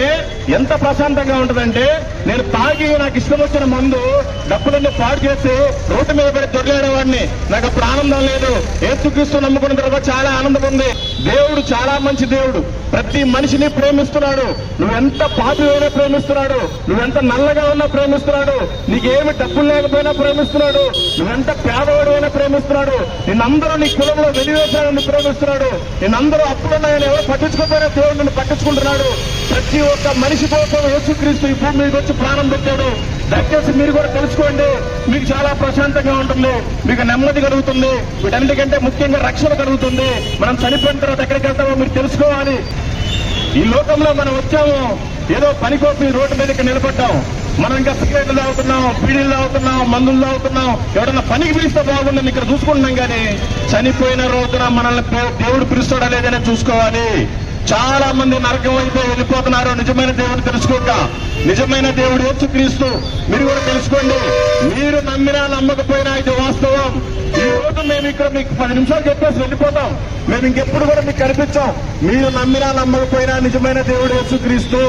ఎంత ప్రశాంతంగా ఉంటుందంటే, నేను తాగి నాకు ఇష్టం వచ్చిన మందు డబ్బులన్నీ పాడు చేసి రోడ్డు మీద పడి దొరికేవాడిని. నాకు అప్పుడు ఆనందం లేదు. యేసుక్రీస్తు నమ్ముకున్న తర్వాత చాలా ఆనందం ఉంది. దేవుడు చాలా మంచి దేవుడు. ప్రతి మనిషిని ప్రేమిస్తున్నాడు. నువ్వెంత పాపివైనా ప్రేమిస్తున్నాడు, నువ్వెంత నల్లగా ఉన్నా ప్రేమిస్తున్నాడు, నీకేమి డబ్బులు లేకపోయినా ప్రేమిస్తున్నాడు, నువ్వెంత పేదవాడైనా ప్రేమిస్తున్నాడు, నిన్నందరూ నీ కులంలో వెలివేశాడని ప్రేమిస్తున్నాడు, నిన్నందరూ అప్పుడున్నాయని ఎవరు పట్టించుకోకపోయినా దేవుడు నిన్ను పట్టించుకుంటున్నాడు. ప్రతి ఒక్క మనిషి కోసం యేసుక్రీస్తు ఈ భూమి మీదకి వచ్చి ప్రాణం పెట్టాడు. దయచేసి మీరు కూడా తెలుసుకోండి, మీకు చాలా ప్రశాంతంగా ఉంటుంది, మీకు నెమ్మది కలుగుతుంది, వీటన్నిటికంటే ముఖ్యంగా రక్షణ కలుగుతుంది. మనం చనిపోయిన తర్వాత ఎక్కడికి వెళ్తామో మీరు తెలుసుకోవాలి. ఈ లోకంలో మనం వచ్చాము ఏదో పని కోసం ఈ రోడ్డు మీదకి నిలబడ్డాం. మనం ఇంకా సిగరెట్లు తాగుతున్నాం, బీడీలు తాగుతున్నాం, మందులు తాగుతున్నాం. ఎవడన్నా పనికి పిలిస్తే బాగుందని ఇక్కడ చూసుకుంటున్నాం, కానీ చనిపోయిన రోజున మనల్ని దేవుడు పిలుస్తాడా లేదని చూసుకోవాలి. చాలా మంది నరకం వైపు వెళ్ళిపోతున్నారు నిజమైన దేవుడు తెలుసుకోక. నిజమైన దేవుడు యేసుక్రీస్తు. మీరు కూడా తెలుసుకోండి. మీరు నమ్మినా నమ్మకపోయినా ఇది వాస్తవం. ఈ రోజు మేము ఇక్కడ మీకు 10 నిమిషాలు చెప్పేసి వెళ్ళిపోతాం. మేము ఇంకెప్పుడు కూడా మీకు కనిపించాం. మీరు నమ్మినా నమ్మకపోయినా నిజమైన దేవుడు యేసుక్రీస్తు.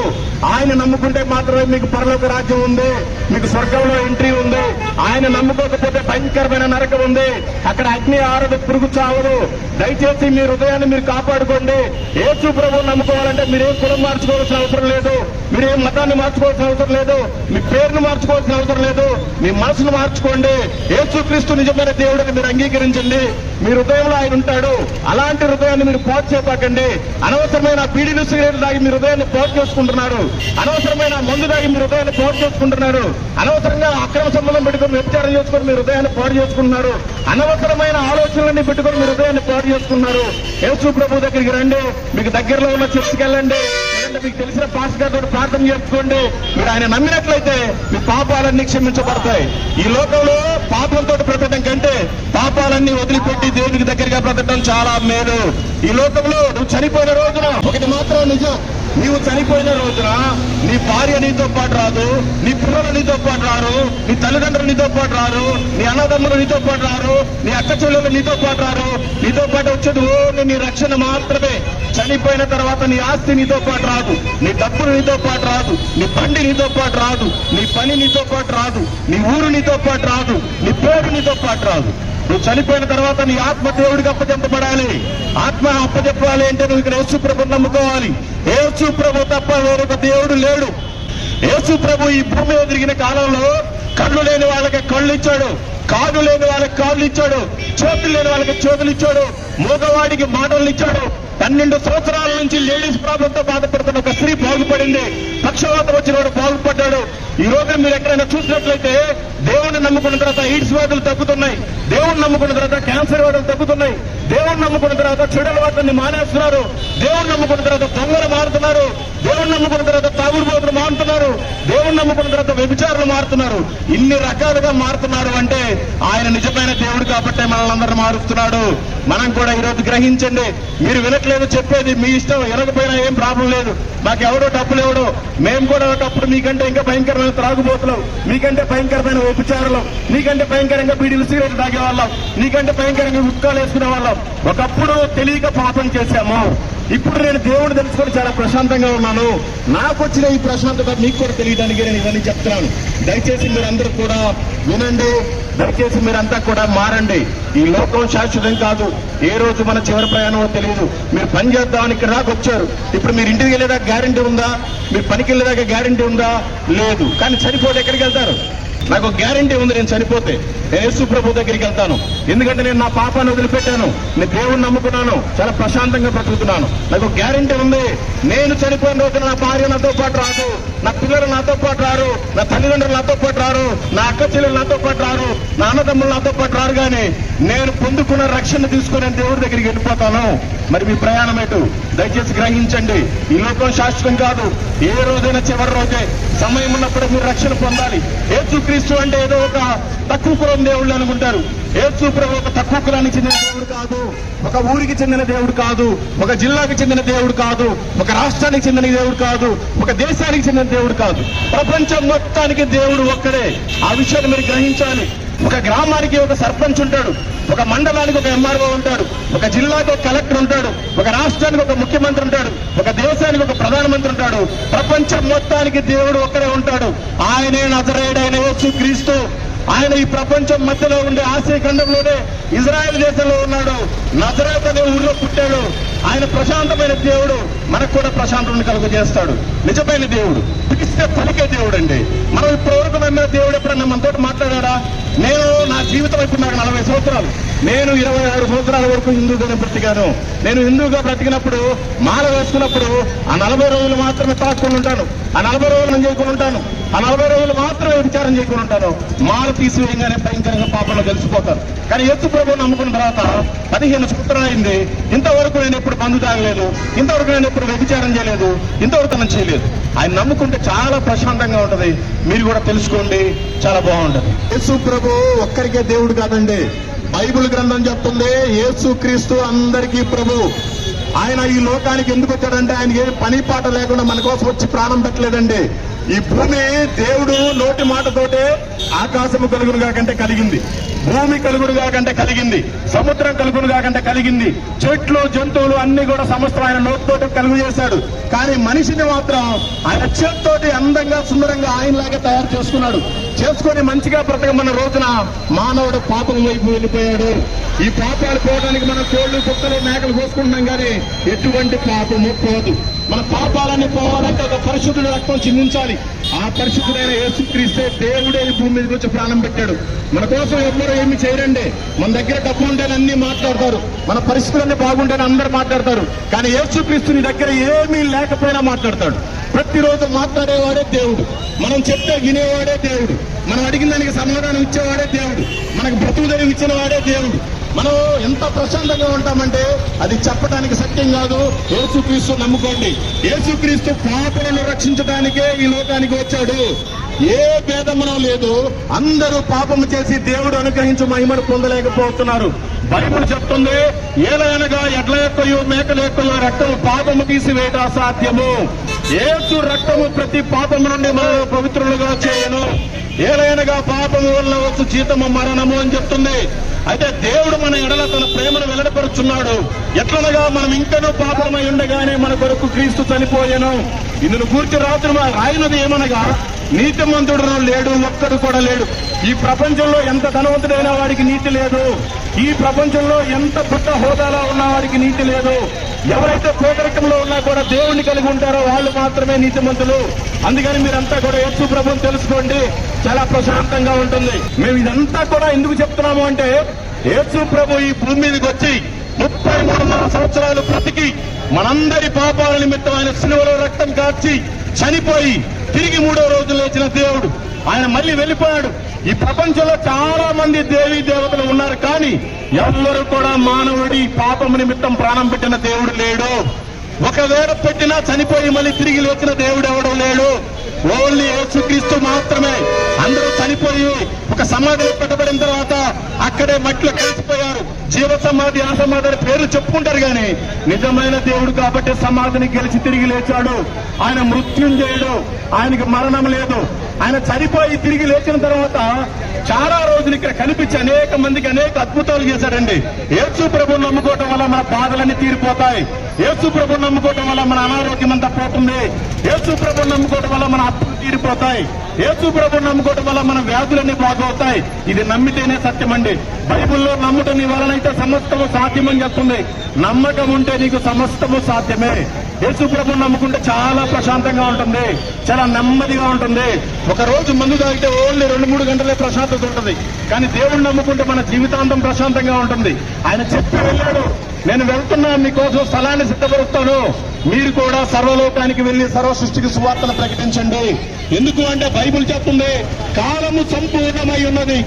ఆయన నమ్ముకుంటే మాత్రమే మీకు పరలోక రాజ్యం ఉంది, మీకు స్వర్గంలో ఎంట్రీ ఉంది. ఆయన నమ్ముకోకపోతే భయంకరమైన నరకం ఉంది. అక్కడ అగ్ని ఆరదు, పురుగు చావదు. దయచేసి మీ హృదయాన్ని మీరు కాపాడుకోండి. యేసు ప్రభువుని నమ్ముకోవాలంటే మీరేం కులం మార్చుకోవాల్సిన అవసరం లేదు, మీరేం మతాన్ని మార్చుకోవాల్సిన అవసరం లేదు, మీ పేరును మార్చుకోవాల్సిన అవసరం లేదు. మీ మనసును మార్చుకోండి. యేసుక్రీస్తు నిజమైన దేవుడిని మీరు అంగీకరించండి. మీ హృదయంలో ఆయన ఉంటాడు. అలాంటి హృదయాన్ని మీరు పాడు చేయకండి. అనవసరమైన బీడీలు సిగరెట్లు దాగి మీ హృదయాన్ని పాడు చేసుకుంటున్నారు. అనవసరమైన మందు దాగి మీ హృదయాన్ని పాడు చేసుకుంటున్నారు. అనవసరంగా అక్రమ సంబంధం పెట్టుకుని వ్యభిచారం చేసుకుని మీ హృదయాన్ని పాడు చేసుకుంటున్నారు. అనవసరమైన ఆలోచనలన్నీ పెట్టుకుని మీ హృదయాన్ని పాడు చేసుకుంటున్నారు. యేసు ప్రభు దగ్గరికి రండి. మీకు దగ్గరలో ఉన్న చర్చికి వెళ్ళండి. లేదంటే మీకు తెలిసిన పాస్టర్ గారితో ప్రార్థన చేసుకోండి. మీరు ఆయన నమ్మినట్లయితే మీ పాపాలన్నీ క్షమించబడతాయి. ఈ లోకంలో పాపంతో బ్రతకడం కంటే పాపాలన్నీ వదిలిపెట్టి దేవునికి దగ్గరగా బ్రతకడం చాలా మేలు. ఈ లోకంలో నువ్వు చనిపోయిన రోజున ఒకటి మాత్రం నిజం, నీవు చనిపోయిన రోజున నీ భార్య నీతో పాటు రాదు, నీ పిల్లలు నీతో పాటు రారు, నీ తల్లిదండ్రులు నీతో పాటు రారు, నీ అన్నదమ్ములు నీతో పాటు రారు, నీ అక్క చెల్లెలు నీతో పాటు రారు. నీతో పాటు వచ్చేది ఓన్లీ నీ రక్షణ మాత్రమే. చనిపోయిన తర్వాత నీ ఆస్తి నీతో పాటు రాదు, నీ డబ్బులు నీతో పాటు రాదు, నీ బండి నీతో పాటు రాదు, నీ పని నీతో పాటు రాదు, నీ ఊరు నీతో పాటు రాదు, నీ పేరు నీతో పాటు రాదు. నువ్వు చనిపోయిన తర్వాత నీ ఆత్మ దేవుడికి అప్పచెప్పబడాలి. ఆత్మ అప్పచెప్పాలి అంటే నువ్వు ఇక్కడ యేసు ప్రభుని నమ్ముకోవాలి. యేసు ప్రభు తప్ప వేరొక దేవుడు లేడు. యేసు ప్రభు ఈ భూమి మీద తిరిగిన కాలంలో కళ్ళు లేని వాళ్ళకి కళ్ళు ఇచ్చాడు, కాళ్ళు లేని వాళ్ళకి కాళ్ళు ఇచ్చాడు, చేతులు లేని వాళ్ళకి చేతులు ఇచ్చాడు, మూగవాడికి మాటలు ఇచ్చాడు. 12 సంవత్సరాల నుంచి లేడీస్ ప్రాబ్లంతో బాధపడుతున్న ఒక స్త్రీ బాగుపడింది. పక్షవాతం వచ్చిన వాడు బాగుపడ్డాడు. ఈ రోజు మీరు ఎక్కడైనా చూసినట్లయితే దేవుణ్ణి నమ్ముకున్న తర్వాత ఎయిడ్స్ వ్యాధులు తగ్గుతున్నాయి, దేవుణ్ణి నమ్ముకున్న తర్వాత క్యాన్సర్ వ్యాధులు తగ్గుతున్నాయి, దేవుణ్ణి నమ్ముకున్న తర్వాత చెడు అలవాట్లని మానేస్తున్నారు, దేవుణ్ణి నమ్ముకున్న తర్వాత దొంగలు మారుతున్నారు, దేవుణ్ణి నమ్ముకున్న తర్వాత తాగుడుబోతులు మారుతున్నారు, దేవుణ్ణి నమ్ముకున్న తర్వాత వ్యభిచారులు మారుతున్నారు. ఇన్ని రకాలుగా మారుతున్నారు అంటే ఆయన నిజమైన దేవుడు కాబట్టే మనల్ని అందరూ మారుస్తున్నాడు. మనం కూడా ఈరోజు గ్రహించండి. మీరు వినట్లేదు, చెప్పేది మీ ఇష్టం, వినకపోయినా ఏం ప్రాబ్లం లేదు. మాకెవడో డబ్బులు ఎవడో, మేము కూడా ఒకప్పుడు మీకంటే ఇంకా భయంకరమైన త్రాగుబోతులు, మీకంటే భయంకరమైన వ్యభిచారులు, మీకంటే భయంకరంగా బీడీలు సిగరెట్లు తాగేవాళ్ళం, మీకంటే భయంకరంగా ఉత్కాలు వేసుకునే వాళ్ళం. ఒకప్పుడు తెలియక పాపం చేశాము. ఇప్పుడు నేను దేవుడు తెలుసుకొని చాలా ప్రశాంతంగా ఉన్నాను. నాకు వచ్చిన ఈ ప్రశాంతత మీకు కూడా తెలియడానికి నేను ఇవన్నీ చెప్తున్నాను. దయచేసి మీరందరూ కూడా వినండి. దయచేసి మీరంతా కూడా మారండి. ఈ లోకం శాశ్వతం కాదు. ఏ రోజు మన చివరి ప్రయాణమో తెలియదు. మీరు పని చేద్దామని ఇక్కడ దాకా వచ్చారు. ఇప్పుడు మీరు ఇంటికి వెళ్ళేదాకా గ్యారంటీ ఉందా? మీరు పనికి వెళ్ళేదాకా గ్యారంటీ ఉందా? లేదు. కానీ చనిపోతే ఎక్కడికి వెళ్తారు? నాకు గ్యారంటీ ఉంది, నేను చనిపోతే నేను యేసు ప్రభు దగ్గరికి వెళ్తాను. ఎందుకంటే నేను నా పాపాన్ని వదిలిపెట్టాను, నేను దేవుణ్ణి నమ్ముకున్నాను, చాలా ప్రశాంతంగా బ్రతుకుతున్నాను. నాకు గ్యారంటీ ఉంది, నేను చనిపోయిన రోజున నా భార్య నాతో పాటు రాదు, నా పిల్లలు నాతో పాటు రారు, నా తల్లిదండ్రులు నాతో పాటు రారు, నా అక్క చెల్లెలు నాతో పాటు రారు, నా అన్నదమ్ములు నాతో పాటు రారు. కానీ నేను పొందుకున్న రక్షణ తీసుకుని నేను దేవుడి దగ్గరికి వెళ్ళిపోతాను. మరి మీ ప్రయాణం ఎటు? దయచేసి గ్రహించండి. ఈ లోకం శాశ్వతం కాదు. ఏ రోజైనా చివరి రోజే. సమయం ఉన్నప్పుడు మీరు రక్షణ పొందాలి. యేసుక్రీస్తు అంటే ఏదో ఒక తక్కువ కులం దేవుళ్ళు అనుకుంటారు. యేసు ప్రభు ఒక తక్కువ కులానికి చెందిన దేవుడు కాదు, ఒక ఊరికి చెందిన దేవుడు కాదు, ఒక జిల్లాకి చెందిన దేవుడు కాదు, ఒక రాష్ట్రానికి చెందిన దేవుడు కాదు, ఒక దేశానికి చెందిన దేవుడు కాదు. ప్రపంచం మొత్తానికి దేవుడు ఒక్కడే. ఆ విషయాన్ని మీరు గ్రహించాలి. ఒక గ్రామానికి ఒక సర్పంచ్ ఉంటాడు, ఒక మండలానికి ఒక ఎంఆర్ఓ ఉంటాడు, ఒక జిల్లాకి ఒక కలెక్టర్ ఉంటాడు, ఒక రాష్ట్రానికి ఒక ముఖ్యమంత్రి ఉంటాడు, ఒక దేశానికి ఒక ప్రధానమంత్రి ఉంటాడు. ప్రపంచం మొత్తానికి దేవుడు ఒక్కడే ఉంటాడు. ఆయనే నజరేయుడైన యేసుక్రీస్తు. ఆయన ఈ ప్రపంచం మధ్యలో ఉండే ఆసియా ఖండంలోనే ఇజ్రాయెల్ దేశంలో ఉన్నాడు. నజరేత్ అనే ఊర్లో పుట్టాడు. ఆయన ప్రశాంతమైన దేవుడు. మనకు కూడా ప్రశాంతతను కలుగజేస్తాడు. నిజమైన దేవుడు, పిలిస్తే పలికే దేవుడు అండి. మనం ఇప్పటివరకు నమ్మిన దేవుడు ఎప్పుడన్నా మనతో మాట్లాడాడా? నేను నా జీవితం ఇప్పుడు నాకు 40 సంవత్సరాలు. నేను 26 సంవత్సరాల వరకు హిందూగానే బ్రతికాను. నేను హిందూగా బ్రతికినప్పుడు మాల వేసుకున్నప్పుడు ఆ 40 రోజులు మాత్రమే తాక్కుని ఉంటాను, ఆ 40 రోజులు నేను చేయకుండా ఉంటాను, ఆ 40 రోజులు మాత్రమే విచారం చేయకుండా ఉంటాను. మాల తీసివేయంగానే భయంకరంగా పాపంలో కలిసిపోతాను. కానీ యేసు ప్రభువుని నమ్ముకున్న తర్వాత 15 సంవత్సరాలు అయింది. ఇంతవరకు నేను ఎప్పుడు మందు తాగలేదు, ఇంతవరకు నేను ఎప్పుడు వ్యభిచారం చేయలేదు, ఇంతవరకు నేను చేయలేదు. ఆయన నమ్ముకుంటే చాలా ప్రశాంతంగా ఉంటది. మీరు కూడా తెలుసుకోండి, చాలా బాగుంటది. యేసు ప్రభు ఒక్కరికే దేవుడు కాదండి. బైబిల్ గ్రంథం చెప్తుంది యేసుక్రీస్తు అందరికీ ప్రభు. ఆయన ఈ లోకానికి ఎందుకు వచ్చాడంటే ఆయనకి ఏ పని పాట లేకుండా మన కోసం వచ్చి ప్రాణం పెట్టలేదండి. ఈ భూమి దేవుడు నోటి మాటతోటే ఆకాశము కలుగునుగా కంటే కలిగింది, భూమి కలుగునుగా కంటే కలిగింది, సముద్రం కలుగునుగా కంటే కలిగింది, చెట్లు జంతువులు అన్ని కూడా సమస్తం ఆయన నోటితోటి కలుగు చేశాడు. కానీ మనిషిని మాత్రం ఆయన చేతితోటి అందంగా సుందరంగా ఆయనలాగే తయారు చేసుకున్నాడు. చేసుకొని మంచిగా బ్రతకమన్న రోజున మానవుడు పాపం వైపు వెళ్ళిపోయాడు. ఈ పాపాలు పోవడానికి మనం కోళ్లు కుక్కలు మేకలు కోసుకుంటున్నాం కానీ ఎటువంటి పాపము పోదు. మన పాపాలన్నీ పోవాలంటే ఒక పరిశుద్ధుడు రక్తం చిందించాలి. ఆ పరిశుద్ధుడైన యేసుక్రీస్తే దేవుడే ఈ భూమి మీదకి వచ్చి ప్రాణం పెట్టాడు. మన కోసం ఎవ్వరూ ఏమి చేయరండి. మన దగ్గర డబ్బు ఉంటేనే అన్ని మాట్లాడతారు, మన పరిస్థితులన్నీ బాగుంటేనే అందరూ మాట్లాడతారు. కానీ యేసుక్రీస్తు నీ దగ్గర ఏమీ లేకపోయినా మాట్లాడతాడు. ప్రతిరోజు మాట్లాడేవాడే దేవుడు, మనం చెప్తే వినేవాడే దేవుడు, మనం అడిగిన దానికి సమాధానం ఇచ్చేవాడే దేవుడు, మనకు బ్రతుకుదరి ఇచ్చిన వాడే దేవుడు. మనం ఎంత ప్రశాంతంగా ఉంటామంటే అది చెప్పడానికి సత్యం కాదు. యేసుక్రీస్తు నమ్ముకోండి. యేసుక్రీస్తు పాపులను రక్షించడానికే ఈ లోకానికి వచ్చాడు. ఏ భేదమునో లేదు, అందరూ పాపము చేసి దేవుడు అనుగ్రహించు మహిమను పొందలేకపోతున్నారు. బైబిల్ చెప్తుంది, ఏలయనగా ఎడ్ల యొక్కయో మేకల యొక్కయో రక్తము పాపము తీసివేయట అసాధ్యము. యేసు రక్తము ప్రతి పాపము నుండి మనల్ని పవిత్రులుగా చేయను. ఏలయనగా పాపము వల్ల వచ్చు జీతము మరణము అని చెప్తుంది. అయితే దేవుడు మన ఎడల తన ప్రేమను వెల్లడిపరుచున్నాడు. ఎట్లనగా మనం ఇంకనూ పాపమై ఉండగానే మన కొరకు క్రీస్తు చనిపోయాను. ఇందును గూర్చి రాయినది ఏమనగా, నీతిమంతుడు లేడు, ఒక్కడు కూడా లేడు. ఈ ప్రపంచంలో ఎంత ధనవంతుడైన వాడికి నీతి లేదు. ఈ ప్రపంచంలో ఎంత పుట్ట హోదాలో ఉన్న వాడికి నీతి లేదు. ఎవరైతే పేదరికంలో ఉన్నా కూడా దేవుణ్ణి కలిగి ఉంటారో వాళ్ళు మాత్రమే నీతిమంతులు. అందుకని మీరంతా కూడా యేసు ప్రభువుని తెలుసుకోండి, చాలా ప్రశాంతంగా ఉంటుంది. మేము ఇదంతా కూడా ఎందుకు చెప్తున్నాము అంటే, యేసు ప్రభు ఈ భూమి మీదకి వచ్చి 33 సంవత్సరాలు బ్రతికి మనందరి పాపాల నిమిత్తం ఆయన సిలువలో రక్తం కార్చి చనిపోయి తిరిగి 3వ రోజు లేచిన దేవుడు. ఆయన మళ్ళీ వెళ్ళిపోయాడు. ఈ ప్రపంచంలో చాలా మంది దేవీ దేవతలు ఉన్నారు, కానీ ఎవ్వరు కూడా మానవుడి పాపము నిమిత్తం ప్రాణం పెట్టిన దేవుడు లేడు. ఒకవేళ పెట్టినా చనిపోయి మళ్ళీ తిరిగి లేచిన దేవుడు ఎవడో లేడు. ఓన్లీ యేసుక్రీస్తు మాత్రమే. అందరూ చనిపోయి ఒక సమాధిలో పెట్టబడిన తర్వాత అక్కడే మట్టిలో కలిసిపోయారు. జీవ సమాధి, ఆ సమాధి అని పేరు చెప్పుకుంటారు, కానీ నిజమైన దేవుడు కాబట్టి సమాధిని గెలిచి తిరిగి లేచాడు. ఆయన మృత్యుంజయుడు, ఆయనకి మరణం లేదు. ఆయన చనిపోయి తిరిగి లేచిన తర్వాత చాలా రోజులు ఇక్కడ కనిపించి అనేక మందికి అనేక అద్భుతాలు చేశాడండి. యేసు ప్రభువుని నమ్ముకోవటం వల్ల మన బాధలన్నీ తీరిపోతాయి. యేసు ప్రభువుని నమ్ముకోవటం వల్ల మన అనారోగ్యం అంతా పోతుంది. యేసు ప్రభువుని నమ్ముకోవటం వల్ల మన అప్పులు తీరిపోతాయి. యేసు ప్రభువుని నమ్ముకోవటం వల్ల మన వ్యాధులన్నీ బాగవుతాయి. ఇది నమ్మితేనే సత్యం అండి. బైబిల్లో నమ్ముట నీ వలనైతే సమస్తము సాధ్యమని చెప్తుంది. నమ్మకం ఉంటే నీకు సమస్తము సాధ్యమే. యేసు ప్రభువుని నమ్ముకుంటే చాలా ప్రశాంతంగా ఉంటుంది, చాలా నెమ్మదిగా ఉంటుంది. ఒక రోజు మందు తాగితే ఓన్లీ 2-3 గంటలే ప్రశాంతత ఉంటుంది, కానీ దేవుడిని నమ్ముకుంటే మన జీవితాంతం ప్రశాంతంగా ఉంటుంది. ఆయన చెప్పి వెళ్ళాడు, నేను వెళ్తున్నాను, మీకోసం స్థలాన్ని సిద్ధపరుస్తాను, మీరు కూడా సర్వలోకానికి వెళ్లి సర్వ సృష్టికి సువార్తను ప్రకటించండి. ఎందుకు అంటే బైబిల్ చెప్తుంది, కాలము సంపూర్ణమై ఉన్నది,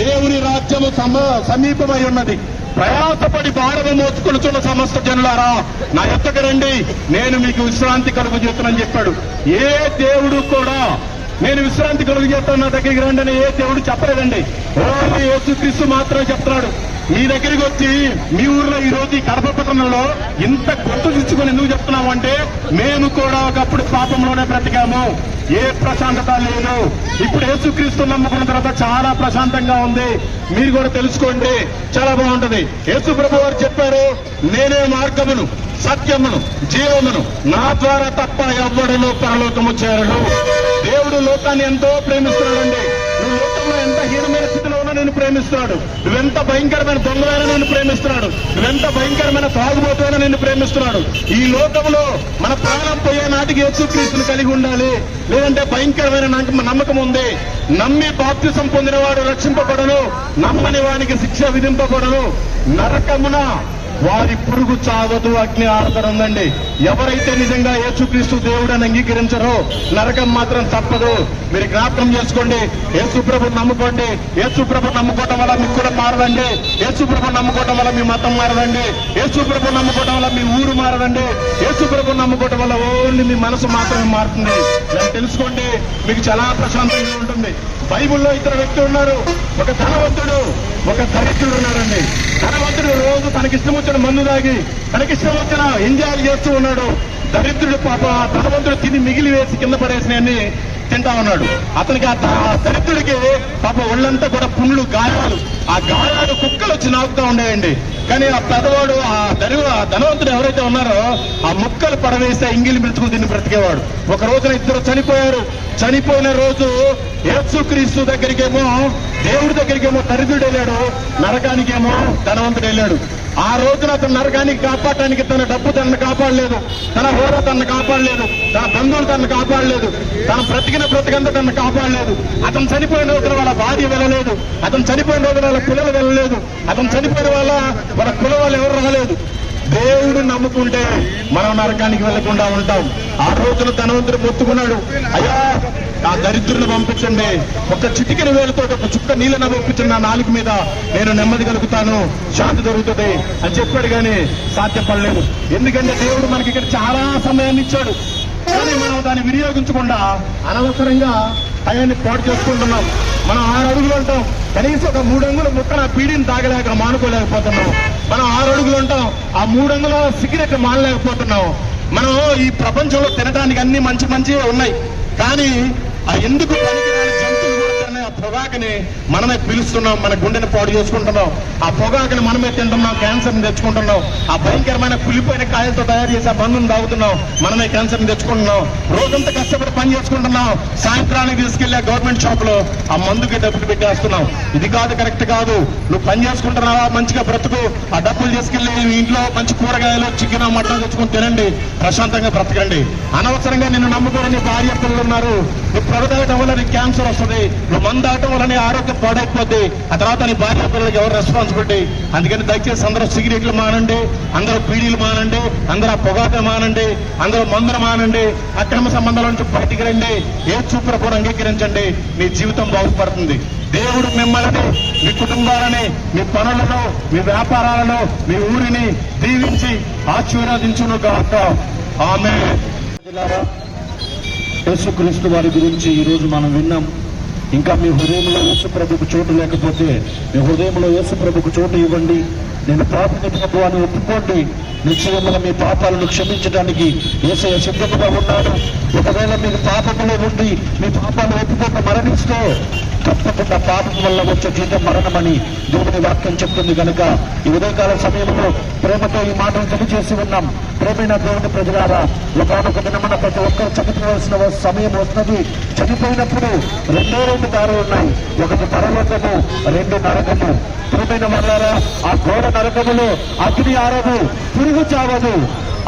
దేవుని రాజ్యము సమీపమై ఉన్నది. ప్రయాసపడి భారము మోసుకొనుచున్న సమస్త జనులారా నా యొద్దకు రండి, నేను మీకు విశ్రాంతి కలుగు చేస్తానని చెప్పాడు. ఏ దేవుడు కూడా నేను విశ్రాంతి కలుగు చేస్తాను, నా దగ్గరికి రండి అని ఏ దేవుడు చెప్పలేదండి. ఓన్లీ యేసుక్రీస్తు మాత్రమే చెప్తున్నాడు. మీ దగ్గరికి వచ్చి మీ ఊర్లో ఈ రోజు ఈ కడప పట్టణంలో ఇంత గొంతు తెచ్చుకొని ఎందుకు చెప్తున్నాము అంటే, మేము కూడా ఒకప్పుడు పాపంలోనే బ్రతికాము, ఏ ప్రశాంతత లేదు. ఇప్పుడు యేసుక్రీస్తు నమ్ముకున్న తర్వాత చాలా ప్రశాంతంగా ఉంది. మీరు కూడా తెలుసుకోండి, చాలా బాగుంటది. యేసు ప్రభు వారు చెప్పారు, నేనే మార్గమును సత్యమును జీవమును, నా ద్వారా తప్ప ఎవ్వడను పరలోకము చేరడు. దేవుడు లోకాన్ని ఎంతో ప్రేమిస్తున్నాడండి. నువ్వు లోకంలో ఎంత హీనమైన స్థితిలో ఉన్నా నేను ప్రేమిస్తున్నాడు. నువ్వెంత భయంకరమైన దొంగలైనా నేను ప్రేమిస్తున్నాడు. నువ్వెంత భయంకరమైన తాగుబోతున్నా నేను ప్రేమిస్తున్నాడు. ఈ లోకంలో మన ప్రాణం పోయే నాటికి యేసుక్రీస్తుని కలిగి ఉండాలి, లేదంటే భయంకరమైన నమ్మకం ఉంది. నమ్మి బాప్తిసం పొందినవాడు రక్షింపబడను, నమ్మని వానికి శిక్ష విధింపబడను, నరకమున వారి పురుగు చావదు, అగ్ని ఆడతారుందండి. ఎవరైతే నిజంగా యేసుక్రీస్తు దేవుడని అంగీకరించరో నరకం మాత్రం తప్పదు. మీరు జ్ఞాపకం చేసుకోండి, యేసు ప్రభుని నమ్ముకోండి. యేసు ప్రభుని నమ్ముకోవటం వల్ల మీకు కూడా మారదండి. యేసు ప్రభుని నమ్ముకోవటం వల్ల మీ మతం మారదండి. యేసు ప్రభుని నమ్ముకోవటం వల్ల మీ ఊరు మారదండి. యేసు ప్రభుని నమ్ముకోవటం వల్ల ఓన్లీ మీ మనసు మాత్రమే మారుతుంది. దాన్ని తెలుసుకోండి, మీకు చాలా ప్రశాంతంగా ఉంటుంది. బైబిల్లో ఇద్దరు వ్యక్తులు ఉన్నారు, ఒక ధనవంతుడు, ఒక దరిద్రుడు ఉన్నారండి. ధనవంతుడు రోజు తనకిష్టం వచ్చిన మందు తాగి తనకిష్టం వచ్చిన ఎంజాయ్ చేస్తూ ఉన్నాడు. దరిద్రుడు పాప ధనవంతుడు తిని మిగిలి వేసి కింద పడేసినని తింటా ఉన్నాడు. అతనికి ఆ దరిద్రుడికి పాప ఒళ్ళంతా కూడా పుండ్లు, గాయాలు, ఆ గాయాలు కుక్కలు వచ్చి నాకుతా ఉండేయండి. కానీ ఆ పెదవాడు, ఆ ధనవంతుడు ఎవరైతే ఉన్నారో ఆ ముక్కలు పడవేస్తే ఇంగిలి మిర్చుకుని తిని బ్రతికేవాడు. ఒక రోజున ఇద్దరు చనిపోయారు. చనిపోయిన రోజు యేసుక్రీస్తు దగ్గరికేమో, దేవుడి దగ్గరికేమో దరిద్రుడు వెళ్ళాడు, నరకానికేమో ధనవంతుడు వెళ్ళాడు. ఆ రోజున అతను నరకానికి కాపాడటానికి తన డబ్బు తనను కాపాడలేదు, తన హోదా తనను కాపాడలేదు, తన బంధువులు తనను కాపాడలేదు, తన బ్రతికంతా తనను కాపాడలేదు. అతను చనిపోయిన రోజున వాళ్ళ భార్య వెళ్ళలేదు, అతను చనిపోయిన రోజున వాళ్ళ పిల్లలు వెళ్ళలేదు, అతను చనిపోయిన వాళ్ళ కుల వాళ్ళు ఎవరు రాలేదు. దేవుడు నమ్ముకుంటే మనం నరకానికి వెళ్లకుండా ఉంటాం. ఆ రోజున ధనవంతుడు మొత్తుకున్నాడు, అయ్యా ఆ దరిద్రుని పంపించండి, ఒక చిటికెన వేలుతో ఒక చుక్క నీళ్ళని పంపించండి, నా నాలుగు మీద నేను నెమ్మది కలుగుతాను, శాంతి దొరుకుతుంది అని చెప్పాడు. కానీ సాధ్యపడలేదు. ఎందుకంటే దేవుడు మనకి ఇక్కడ చాలా సమయాన్ని ఇచ్చాడు. కానీ మనం దాన్ని వినియోగించకుండా అనవసరంగా టయాన్ని పాటు చేసుకుంటున్నాం. మనం 6 అడుగులు ఉంటాం, కనీసం ఒక 3 అంగుల ముక్కన పీడిని తాగలేక మానుకోలేకపోతున్నాం. మనం 6 అడుగులు ఉంటాం, ఆ 3 అంగుల సిగరెట్ మానలేకపోతున్నాం. మనం ఈ ప్రపంచంలో తినడానికి అన్ని మంచి ఉన్నాయి, కానీ ఆ ఎందుకు పనికిరాని జంతువులు కూడా తినే ఆ పొగాకుని మనమే పీలుస్తున్నాం, మన గుండెని పాడు చేసుకుంటున్నాం. ఆ పొగాకుని మనమే తింటున్నాం, క్యాన్సర్ని తెచ్చుకుంటున్నాం. ఆ భయంకరమైన పులిపోయిన కాయలతో తయారు చేసే ఆ మందుని తాగుతున్నాం, మనమే క్యాన్సర్ని తెచ్చుకుంటున్నాం. రోజంతా కష్టపడి పని చేసుకుంటున్నాం, సాయంత్రానికి తీసుకెళ్లే గవర్నమెంట్ షాప్ లో ఆ మందుకి డబ్బులు పెట్టేస్తున్నాం. ఇది కాదు, కరెక్ట్ కాదు. నువ్వు పని చేసుకుంటున్నావా, మంచిగా బ్రతుకు, ఆ డబ్బులు తీసుకెళ్లి ఇంట్లో మంచి కూరగాయలు, చికెన్, మటన్ తెచ్చుకుని తినండి, ప్రశాంతంగా బ్రతకండి. అనవసరంగా నిన్ను నమ్ముకోని నీ భార్య పిల్లలు ఉన్నారు, నువ్వు పొగ తాగటం వల్ల నీకు క్యాన్సర్ వస్తుంది, నువ్వు మందు తాగటం వల్ల నీ ఆరోగ్యం పాడైపోద్ది, ఆ తర్వాత నీ భార్య పిల్లలకి ఎవరు రెస్పాన్సిబిలిటీ? అందుకని దయచేసి అందరూ సిగరెట్లు మానండి, అందరూ బీడీలు మానండి, అందరూ ఆ పొగాకులు మానండి, అందరూ మందులు మానండి, అక్రమ సంబంధాల నుంచి బయటికి రండి, ఏ చూపులు కూడా అంగీకరించండి, మీ జీవితం బాగుపడుతుంది. దేవుడు మిమ్మల్ని, మీ కుటుంబాలని, మీ పనులను, మీ వ్యాపారాలను, మీ ఊరిని దీవించి ఆశీర్వదించును గాక. ఆమేన్. యేసుక్రీస్తు వారి గురించి ఈరోజు మనం విన్నాం. ఇంకా మీ హృదయంలో యేసు ప్రభుకు చోటు లేకపోతే మీ హృదయంలో యేసు ప్రభుకు చోటు ఇవ్వండి. నేను పాపిని ప్రభు అని ఒప్పుకోండి. నిశ్చయముగా మీ పాపాలను క్షమించడానికి యేసయ్య సిద్ధంగా ఉన్నాడు. ఒకవేళ మీకు పాపములో ఉండి మీ పాపాలు ఒప్పుకోక మరణిస్తే తప్పకుండా పాపం వల్ల వచ్చే జీతం మరణమని దేవుని వాక్యం చెప్తుంది. కనుక ఈ ఉదయకాల సమయంలో ప్రేమతో ఈ మాటలు తెలియజేసి ఉన్నాం. ప్రేమైన దేవుని ప్రజలారా, ఒకనొక దినమున ప్రతి ఒక్కరు చనిపోవలసిన సమయం వస్తున్నది. చనిపోయినప్పుడు 2 దారులు ఉన్నాయి, ఒకటి పరలోకము, 2 నరకము. ప్రేమైన వాళ్ళారా, ఆ ఘోర నరకములో అగ్ని ఆరదు, పురుగు చావదు.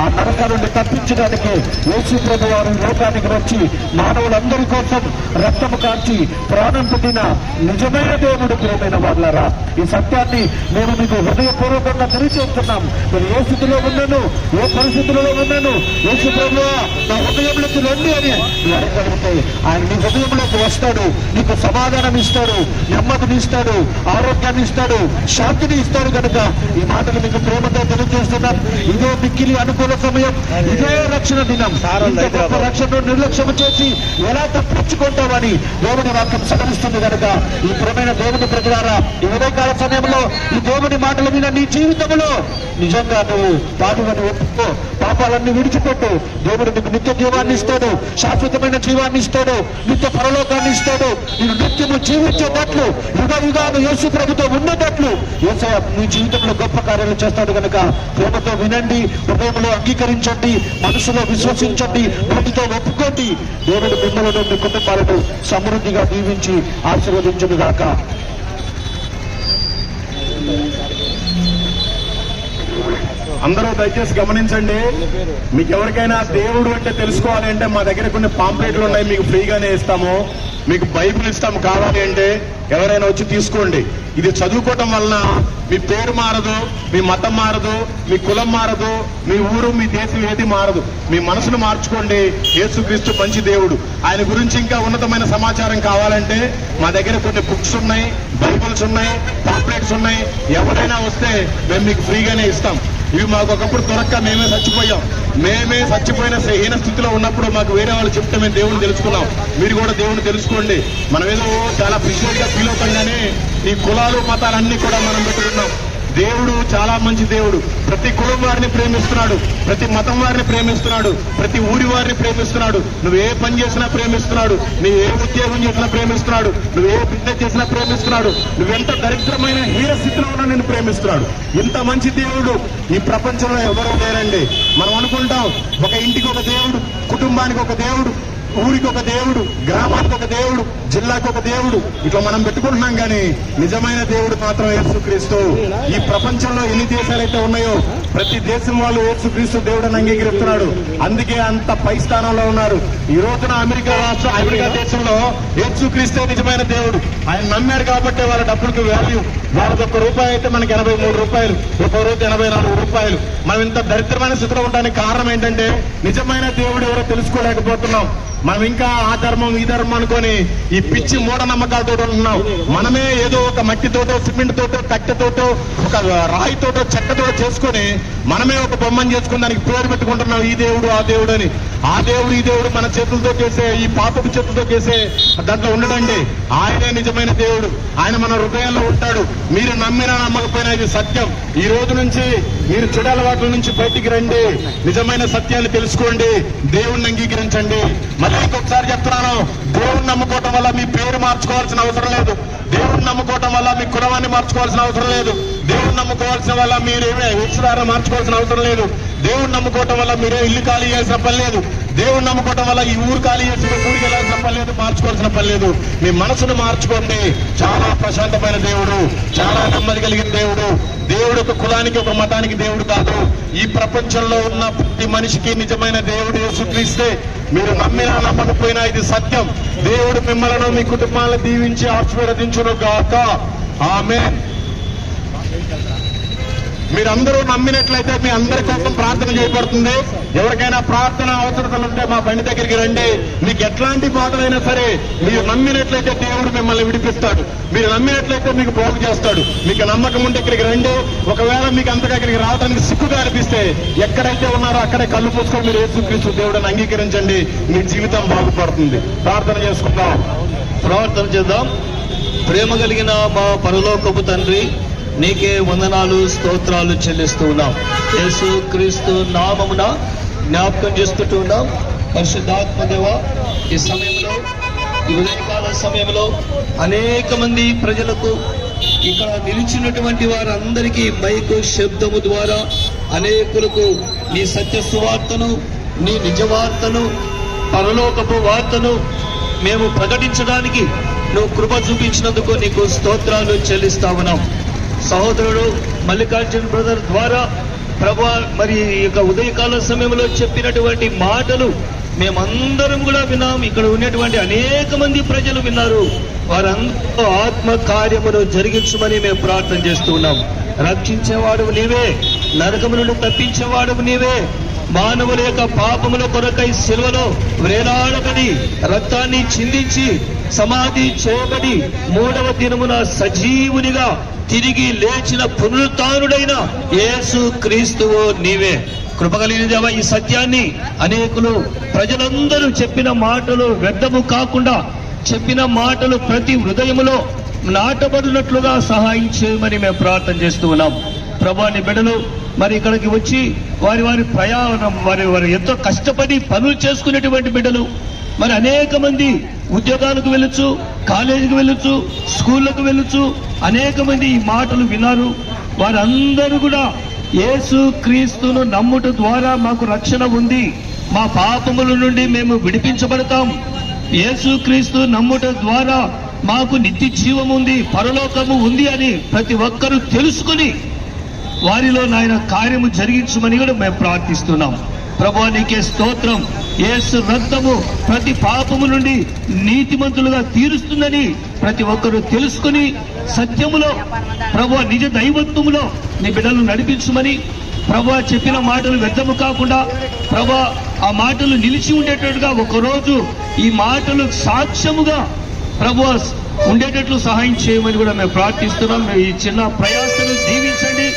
ఆ నరక నుండి తప్పించడానికి యేసు ప్రభు వారు లోకానికి వచ్చి మానవులందరి కోసం రక్తము కాల్చి ప్రాణం పెట్టిన నిజమైన దేవుడు. ప్రియమైన వాళ్ళారా, ఈ సత్యాన్ని మేము మీకు హృదయపూర్వకంగా తెలియజేస్తున్నాం. మీరు ఏ స్థితిలో ఉన్నాను, ఏ పరిస్థితుల్లో ఉన్నాను, యేసు ప్రభువా నా హృదయంలోకి రండి అని అడగలిగితే ఆయన నీ హృదయంలోకి వస్తాడు, నీకు సమాధానం ఇస్తాడు, నెమ్మదిని ఇస్తాడు, ఆరోగ్యాన్ని ఇస్తాడు, శాంతిని ఇస్తాడు. కనుక ఈ మాటలు మీకు ప్రేమతో తెలియజేస్తున్నాం. ఇదే మిక్కిలి అనుకూల సమయం, ఇదే రక్షణ దినం. గొప్ప రక్షణను నిర్లక్ష్యం చేసి ఎలా తప్పించుకుంటామని దేవుని వాక్యం సగరిస్తుంది. కనుక ఈ ప్రియమైన దేవుని ప్రజలారా, ఈ ఉదయకాల సమయంలో ఈ దేవుని మాటలు విన నీ జీవితంలో నిజంగా నువ్వు పాడువని ఒప్పుకో, పాపాలన్నీ విడిచిపెట్టు. దేవుడు నీకు నిత్య జీవాన్ని ఇస్తాడు, శాశ్వతమైన జీవాన్ని ఇస్తాడు, నిత్య పరలోకాన్ని ఇస్తాడు. నేను నిత్యము జీవించేటట్లు, యుగ యుగాలు యేసు ప్రభుతో ఉండేటట్లు యేసయ్య మీ జీవితంలో గొప్ప కార్యాలు చేస్తాడు. కనుక ప్రేమతో వినండి, హృదయంలో అంగీకరించండి, మనసులో విశ్వసించండి, నోటితో ఒప్పుకోండి. దేవుడు మిమ్మల్ని, మీ కుటుంబాలను సమృద్ధిగా దీవించి ఆశీర్వదించును గాక. అందరూ దయచేసి గమనించండి. మీకు ఎవరికైనా దేవుడు అంటే తెలుసుకోవాలి అంటే మా దగ్గర కొన్ని పాంప్లెట్లు ఉన్నాయి, మీకు ఫ్రీగానే ఇస్తాము. మీకు బైబిల్ ఇస్తాము, కావాలి అంటే ఎవరైనా వచ్చి తీసుకోండి. ఇది చదువుకోవటం వలన మీ పేరు మారదు, మీ మతం మారదు, మీ కులం మారదు, మీ ఊరు, మీ దేశం ఏది మారదు. మీ మనసును మార్చుకోండి. యేసుక్రీస్తు మంచి దేవుడు. ఆయన గురించి ఇంకా ఉన్నతమైన సమాచారం కావాలంటే మా దగ్గర కొన్ని బుక్స్ ఉన్నాయి, బైబిల్స్ ఉన్నాయి, పాంప్లెట్స్ ఉన్నాయి. ఎవరైనా వస్తే మేము మీకు ఫ్రీగానే ఇస్తాం. ఇవి మాకు ఒకప్పుడు దొరక్క మేమే చచ్చిపోయాం. మేమే చచ్చిపోయిన హీన స్థితిలో ఉన్నప్పుడు మాకు వేరే వాళ్ళు చెప్తే మేము దేవుని తెలుసుకున్నాం. మీరు కూడా దేవుని తెలుసుకోండి. మనం ఏదో చాలా ప్రిషియస్ గా ఫీల్ అవుతాం, కానీ ఈ కులాలు, మతాలన్నీ కూడా మనం పెట్టుకున్నాం. దేవుడు చాలా మంచి దేవుడు. ప్రతి కులం వారిని ప్రేమిస్తున్నాడు, ప్రతి మతం వారిని ప్రేమిస్తున్నాడు, ప్రతి ఊరి వారిని ప్రేమిస్తున్నాడు. నువ్వు ఏ పని చేసినా ప్రేమిస్తున్నాడు, నువ్వు ఏ ఉద్యోగం చేసినా ప్రేమిస్తున్నాడు, నువ్వు ఏ బిజినెస్ చేసినా ప్రేమిస్తున్నాడు, నువ్వెంత దరిద్రమైన హీన స్థితిలో ఉన్నా నేను ప్రేమిస్తున్నాడు. ఇంత మంచి దేవుడు ఈ ప్రపంచంలో ఎవరూ లేరండి. మనం అనుకుంటాం ఒక ఇంటికి ఒక దేవుడు, కుటుంబానికి ఒక దేవుడు, ఊరికి ఒక దేవుడు, గ్రామానికి ఒక దేవుడు, జిల్లాకు ఒక దేవుడు, ఇట్లా మనం పెట్టుకుంటున్నాం. కానీ నిజమైన దేవుడు మాత్రం యేసుక్రీస్తు. ఈ ప్రపంచంలో ఎన్ని దేశాలైతే ఉన్నాయో ప్రతి దేశం వాళ్ళు యేసుక్రీస్తు దేవుడని అంగీకరిస్తున్నాడు. అందుకే అంత పై స్థానంలో ఉన్నారు. ఈ రోజున అమెరికా దేశంలో యేసుక్రీస్తే నిజమైన దేవుడు. ఆయన నమ్మారు కాబట్టి వాళ్ళ డబ్బులకు వాల్యూ. వాళ్ళకి ₹1 అయితే మనకి ₹83, ఒక రోజు ₹84. మనం ఇంత దరిద్రమైన స్థితిలో ఉండడానికి కారణం ఏంటంటే నిజమైన దేవుడు ఎవరో తెలుసుకోలేకపోతున్నాం. మనం ఇంకా ఆ ధర్మం ఈ ధర్మం అనుకొని ఈ పిచ్చి మూఢనమ్మకాలతో ఉంటున్నాం. మనమే ఏదో ఒక మట్టితోటో, సిమెంట్ తోటో, కట్టెతోటో, ఒక రాయితోటో, చెక్కతోటో చేసుకొని మనమే ఒక బొమ్మను చేసుకుని దానికి పేరు పెట్టుకుంటున్నాం, ఈ దేవుడు ఆ దేవుడు అని. ఆ దేవుడు ఈ దేవుడు మన చేతులతో చేసే, ఈ పాపపు చేతులతో చేసే దాంట్లో ఉండడండి. ఆయనే నిజమైన దేవుడు. ఆయన మన హృదయంలో ఉంటాడు. మీరు నమ్మినా నమ్మకపోయినా ఇది సత్యం. ఈ రోజు నుంచి మీరు చెడు అలవాట్ల నుంచి బయటికి రండి, నిజమైన సత్యాన్ని తెలుసుకోండి, దేవుణ్ణి అంగీకరించండి. మళ్ళీ ఇంకొకసారి చెప్తున్నాను, దేవుణ్ణి నమ్ముకోవటం వల్ల మీ పేరు మార్చుకోవాల్సిన అవసరం లేదు. దేవుణ్ణి నమ్ముకోవటం వల్ల మీ కులవాన్ని మార్చుకోవాల్సిన అవసరం లేదు. దేవుణ్ణి నమ్ముకోవాల్సిన వల్ల మీరేమే వేషధారం మార్చుకోవాల్సిన అవసరం లేదు. దేవుణ్ణి నమ్ముకోవటం వల్ల మీరే ఇల్లు ఖాళీ చేయాల్సిన పని లేదు. దేవుణ్ణి నమ్ముకోవటం వల్ల ఈ ఊరు ఖాళీ చేసి ఊరికి వెళ్ళాల్సిన పని లేదు, మార్చుకోవాల్సిన పని లేదు. మీ మనసును మార్చుకోండి. చాలా ప్రశాంతమైన దేవుడు, చాలా నెమ్మది కలిగిన దేవుడు. దేవుడు ఒక కులానికి, ఒక మతానికి దేవుడు కాదు. ఈ ప్రపంచంలో ఉన్న ప్రతి మనిషికి నిజమైన దేవుడు యేసుక్రీస్తే. మీరు నమ్మినా నమ్మకపోయినా ఇది సత్యం. దేవుడు మిమ్మల్ని, మీ కుటుంబాలను దీవించి ఆశీర్వదించును గాక. ఆమేన్. మీరందరూ నమ్మినట్లయితే మీ అందరి కోసం ప్రార్థన చేయబడుతుంది. ఎవరికైనా ప్రార్థన అవసరతలు ఉంటే మా బండి దగ్గరికి రండి. మీకు ఎట్లాంటి బాధలైనా సరే మీరు నమ్మినట్లయితే దేవుడు మిమ్మల్ని విడిపిస్తాడు. మీరు నమ్మినట్లయితే మీకు బాగు చేస్తాడు. మీకు నమ్మకం ఉంటే ఇక్కడికి రండి. ఒకవేళ మీకు అంతగా ఇక్కడికి రావడానికి సిగ్గుగా అనిపిస్తే ఎక్కడైతే ఉన్నారో అక్కడే కళ్ళు పూసుకొని మీరు యేసుక్రీస్తు దేవుడిని అంగీకరించండి. మీ జీవితం బాగుపడుతుంది. ప్రార్థన చేసుకుందాం. ప్రార్థన చేద్దాం. ప్రేమ కలిగిన మా పరలోకపు తండ్రి, నీకే వందనాలు, స్తోత్రాలు చెల్లిస్తూ ఉన్నాం. యేసు క్రీస్తు నామమున జ్ఞాపకం చేసుకుంటూ ఉన్నాం. పరిశుద్ధాత్మదేవ, ఈ సమయంలో, ఈ ఉదయకాల సమయంలో అనేక మంది ప్రజలకు, ఇక్కడ నిలిచినటువంటి వారందరికీ మైకు శబ్దము ద్వారా అనేకులకు నీ సత్య సువార్తను, నీ నిజ వార్తను, పరలోకపు వార్తను మేము ప్రకటించడానికి నువ్వు కృప చూపించినందుకు నీకు స్తోత్రాలు చెల్లిస్తా ఉన్నాం. సహోదరుడు మల్లికార్జున్ బ్రదర్ ద్వారా ప్రభువా, మరి ఈ యొక్క ఉదయకాల సమయంలో చెప్పినటువంటి మాటలు మేమందరం కూడా విన్నాం. ఇక్కడ ఉన్నటువంటి అనేక మంది ప్రజలు విన్నారు. వారందరూ ఆత్మ కార్యమును జరిగించమని మేము ప్రార్థన చేస్తూ ఉన్నాం. రక్షించేవాడు నీవే, నరకము నుండి తప్పించేవాడు నీవే. మానవుల యొక్క పాపముల కొరకై సిలువలో వేలాడబడి రక్తాన్ని చిందించి సమాధి చేయబడి 3వ దినమున సజీవునిగా తిరిగి లేచిన పునరుత్థానుడైన యేసు క్రీస్తువు నీవే. కృపగలిగిన దేవా, ఈ సత్యాన్ని అనేకులు, ప్రజలందరూ చెప్పిన మాటలు వ్యర్థము కాకుండా, చెప్పిన మాటలు ప్రతి హృదయములో నాటబడినట్లుగా సహాయం చేయమని మేము ప్రార్థన చేస్తూ ఉన్నాం. ప్రభువాని బిడ్డలు మరి ఇక్కడికి వచ్చి వారి ప్రయాణం, వారి ఎంతో కష్టపడి పనులు చేసుకునేటువంటి బిడ్డలు, మరి అనేక మంది ఉద్యోగాలకు వెళ్ళొచ్చు, కాలేజీకి వెళ్ళొచ్చు, స్కూళ్ళకు వెళ్ళొచ్చు, అనేక మంది ఈ మాటలు విన్నారు. వారందరూ కూడా యేసు క్రీస్తును నమ్ముట ద్వారా మాకు రక్షణ ఉంది, మా పాపముల నుండి మేము విడిపించబడతాం, యేసు క్రీస్తు నమ్ముట ద్వారా మాకు నిత్య జీవం ఉంది, పరలోకము ఉంది అని ప్రతి ఒక్కరూ తెలుసుకుని వారిలో నాయన కార్యము జరిగించమని కూడా మేము ప్రార్థిస్తున్నాం. ప్రభువా, నీకే స్తోత్రం. యేసు రక్తము ప్రతి పాపము నుండి నీతిమంతులుగా తీరుస్తుందని ప్రతి ఒక్కరూ తెలుసుకుని సత్యములో, ప్రభువా, నిజ దైవత్వములో నీ బిడ్డలను నడిపించమని, ప్రభువా, చెప్పిన మాటలు వ్యర్థము కాకుండా, ప్రభువా, ఆ మాటలు నిలిచి ఉండేటట్టుగా ఒకరోజు ఈ మాటలు సాక్ష్యముగా ప్రభువా ఉండేటట్లు సహాయం చేయమని కూడా మేము ప్రార్థిస్తున్నాం. ఈ చిన్న ప్రయాసను దీవించండి.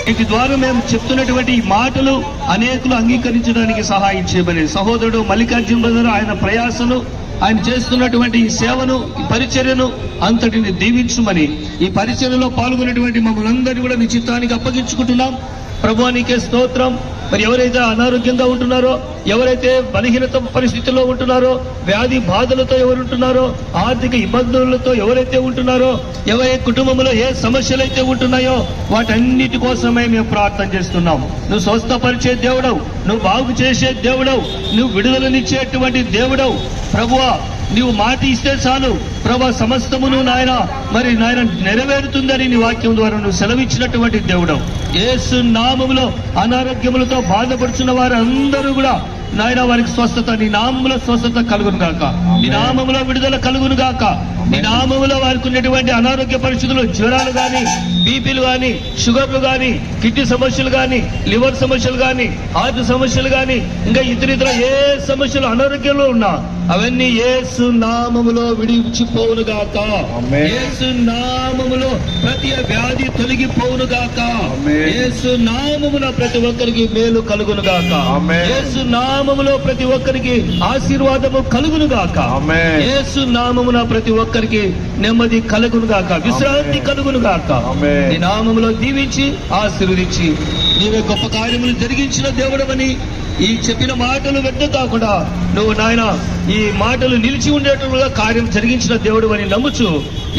వీటి ద్వారా మేము చెప్తున్నటువంటి ఈ మాటలు అనేకులు అంగీకరించడానికి సహాయం చేయమని, సహోదరుడు మల్లికార్జున బ్రదర్ ఆయన ప్రయాసను ఆయన చేస్తున్నటువంటి ఈ సేవను, ఈ పరిచర్యను అంతటిని దీవించుమని, ఈ పరిచర్యలో పాల్గొనేటువంటి మమ్మల్ని అందరినీ కూడా నీ చిత్తానికి అప్పగించుకుంటున్నాం. ప్రభువా నీకే స్తోత్రం. మరి ఎవరైతే అనారోగ్యంగా ఉంటున్నారో, ఎవరైతే బలహీనత పరిస్థితుల్లో ఉంటున్నారో, వ్యాధి బాధలతో ఎవరు ఉంటున్నారో, ఆర్థిక ఇబ్బందులతో ఎవరైతే ఉంటున్నారో, ఎవరి కుటుంబంలో ఏ సమస్యలు అయితే ఉంటున్నాయో వాటన్నిటి కోసమే మేము ప్రార్థన చేస్తున్నాం. నువ్వు స్వస్థపరిచే దేవుడవు, నువ్వు బాగు చేసే దేవుడవు, నువ్వు విడుదలనిచ్చేటువంటి దేవుడవు. ప్రభువా నీవు మాట ఇస్తే చాలు ప్రభా, సమస్తమును నాయన నెరవేరుతుందని నీ వాక్యం ద్వారా నువ్వు సెలవిచ్చినటువంటి దేవుడవు. యేసు నామములో అనారోగ్యములతో బాధపడుచున్న వారందరూ కూడా నాయన వారికి స్వస్థత, నీ నామములో స్వస్థత కలుగును గాక, నీ నామములో విడుదల కలుగును గాక. నీ నామములో వారికి ఉన్నటువంటి అనారోగ్య పరిస్థితులు, జ్వరాలు గాని, బీపీలు గాని, షుగర్లు గాని, కిడ్నీ సమస్యలు గాని, లివర్ సమస్యలు గాని, హార్ట్ సమస్యలు గాని, ఇంకా ఇతర ఏ సమస్యలు అనారోగ్యంలో ఉన్నా అవన్నీ యేసు నామములో విడిచిపోవును గాక. యేసు నామములో ప్రతి వ్యాధి తొలగిపోవును గాక. యేసు నామమున ప్రతి ఒక్కరికి మేలు కలుగును గాక. యేసు నామములో ప్రతి ఒక్కరికి ఆశీర్వాదము కలుగును గాక. యేసు నామమున ప్రతి ఒక్కరికి నెమ్మది కలుగును గాక, విశ్రాంతి కలుగును గాక. నీ నామములో దీవించి ఆశీర్వదించి నీవే గొప్ప కార్యములు జరిగించిన దేవుడవని, ఈ చెప్పిన మాటలు వెంట కాకుండా నువ్వు నాయన ఈ మాటలు నిలిచి ఉండేటట్లుగా కార్యం జరిగించిన దేవుడు అని నమ్ముచు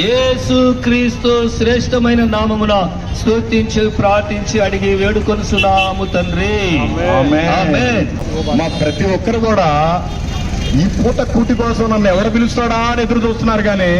యేసు క్రీస్తు శ్రేష్టమైన నామమున స్తుతించి ప్రార్థించి అడిగి వేడుకొనుచున్నాము తండ్రి. ఆమేన్. మా ప్రతి ఒక్కరు కూడా ఈ పూట కూటి కోసం నన్ను ఎవరు పిలుస్తాడా అని ఎదురు చూస్తున్నారు. కానీ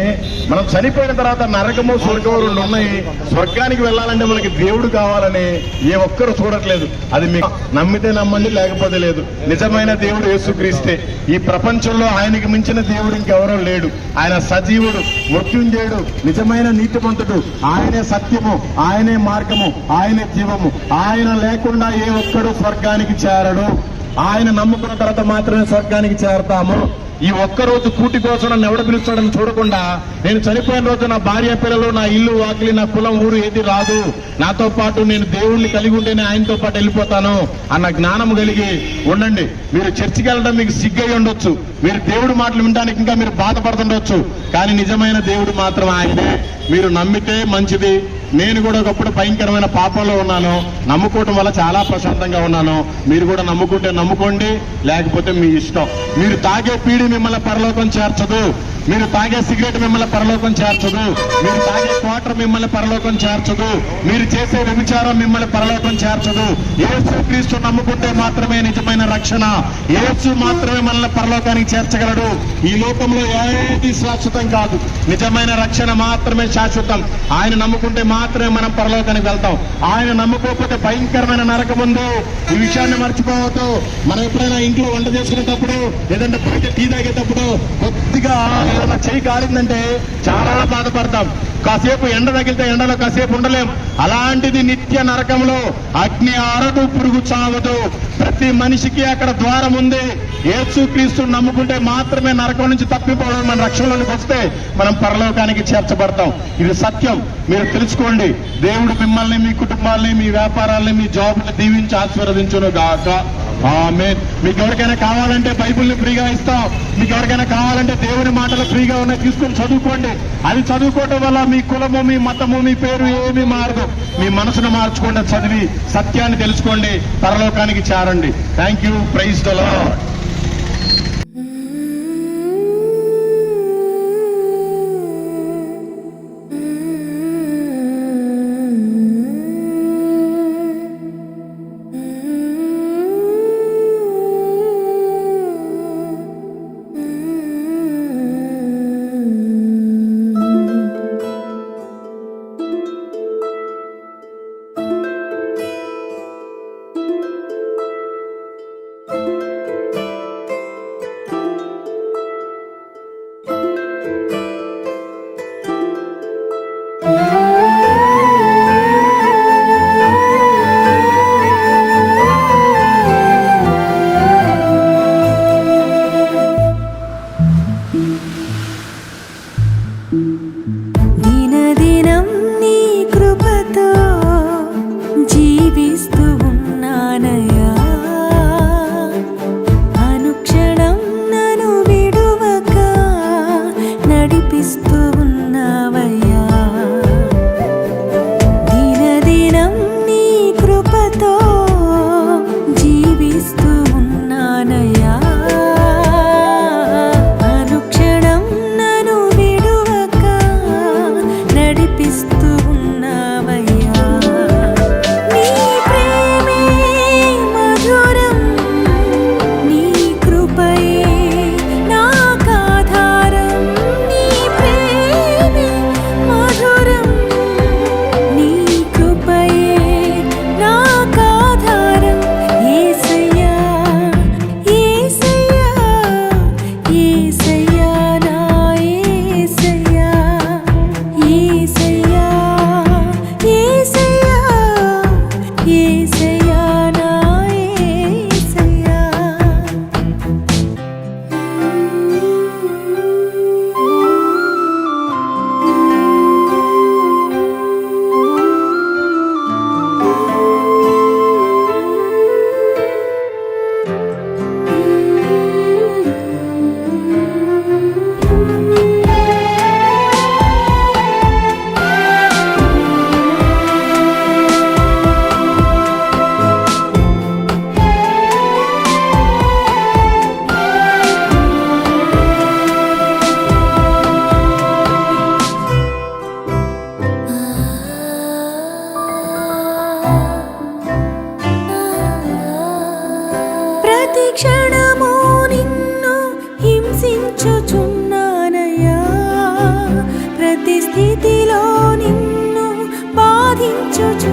మనం చనిపోయిన తర్వాత నరకము, స్వర్గము రెండు ఉన్నాయి. స్వర్గానికి వెళ్ళాలంటే మనకి దేవుడు కావాలని ఏ ఒక్కరు చూడట్లేదు. అది మీకు నమ్మితే నమ్మండి, లేకపోతే లేదు. నిజమైన దేవుడు యేసుక్రీస్తే. ఈ ప్రపంచంలో ఆయనకి మించిన దేవుడు ఇంకెవరో లేడు. ఆయన సజీవుడు, మృత్యుంజయుడు, నిజమైన నీతిమంతుడు. ఆయనే సత్యము, ఆయనే మార్గము, ఆయనే జీవము. ఆయన లేకుండా ఏ ఒక్కడు స్వర్గానికి చేరడు. ఆయన నమ్ముకున్న తర్వాత మాత్రమే స్వర్గానికి చేరతాము. ఈ ఒక్కరోజు కూటి కోసం నన్ను ఎవడ పిలుస్తాడని చూడకుండా, నేను చనిపోయిన రోజు నా భార్య పిల్లలు, నా ఇల్లు వాకిలి, నా కులం ఊరు ఏది రాదు, నాతో పాటు నేను దేవుణ్ణి కలిగి ఉంటేనే ఆయనతో పాటు వెళ్ళిపోతాను అన్న జ్ఞానం కలిగి ఉండండి. మీరు చర్చికి వెళ్ళడం మీకు సిగ్గై ఉండొచ్చు, మీరు దేవుడి మాటలు వినడానికి ఇంకా మీరు బాధపడుతుండొచ్చు. కానీ నిజమైన దేవుడు మాత్రం ఆయనే. మీరు నమ్మితే మంచిది. నేను కూడా ఒకప్పుడు భయంకరమైన పాపంలో ఉన్నాను. నమ్ముకోవటం వల్ల చాలా ప్రశాంతంగా ఉన్నాను. మీరు కూడా నమ్ముకుంటే నమ్ముకోండి, లేకపోతే మీ ఇష్టం. మీరు తాగే పీడి మిమ్మల్ని పరలోకం చేర్చదు. మీరు తాగే సిగరెట్ మిమ్మల్ని పరలోకం చేర్చదు. మీరు తాగే క్వార్టర్ మిమ్మల్ని పరలోకం చేర్చదు. మీరు చేసే వ్యభిచారం మిమ్మల్ని పరలోకం చేర్చదు. యేసు క్రీస్తు నమ్ముకుంటే మాత్రమే నిజమైన రక్షణ. యేసు మాత్రమే మనల్ని పరలోకానికి చేర్చగలడు. ఈ లోకంలో ఏది శాశ్వతం కాదు. నిజమైన రక్షణ మాత్రమే శాశ్వతం. ఆయన నమ్ముకుంటే మాత్రమే మనం పరలోకానికి వెళ్తాం. ఆయన నమ్ముకోకపోతే భయంకరమైన నరకం ఉంది. ఈ విషయాన్ని మర్చిపోవద్దు. మనం ఎప్పుడైనా ఇంట్లో వంట చేసుకునేటప్పుడు, లేదంటే బయట టీ తాగేటప్పుడు కొద్దిగా ఏదైనా చెయ్యి కాలిందంటే చాలా బాధపడతాం. కాసేపు ఎండ తగిలితే ఎండలో కాసేపు ఉండలేం. అలాంటిది నిత్య నరకంలో అగ్ని ఆరదు, పురుగు చావదు. ప్రతి మనిషికి అక్కడ ద్వారం ఉంది. యేసుక్రీస్తు నమ్ముకుంటే మాత్రమే నరకం నుంచి తప్పిపోవడం, మన రక్షణలోకి వస్తే మనం పరలోకానికి చేర్చబడతాం. ఇది సత్యం, మీరు తెలుసుకోండి. దేవుడు మిమ్మల్ని, మీ కుటుంబాలని, మీ వ్యాపారాలని, మీ జాబులు దీవించి ఆశీర్వదించును గాక. ఆమేన్. మీకు ఎవరికైనా కావాలంటే బైబిల్ని ఫ్రీగా ఇస్తాం. మీకు ఎవరికైనా కావాలంటే దేవుని మాటలు ఫ్రీగా ఉన్నాయి, తీసుకుని చదువుకోండి. అది చదువుకోవటం వల్ల మీ కులము, మీ మతము, మీ పేరు ఏమీ మారదు. మీ మనసును మార్చుకోండి. చదివి సత్యాన్ని తెలుసుకోండి, పరలోకానికి చేరండి. Thank you. Praise the Lord. దినదినం నీ కృపతో జీవిస్తూ ఉన్నానయ్యా. అనుక్షణం నన్ను విడువక ప్రతి స్థితిలో నిన్ను బాధించుచున్నానయ్యా.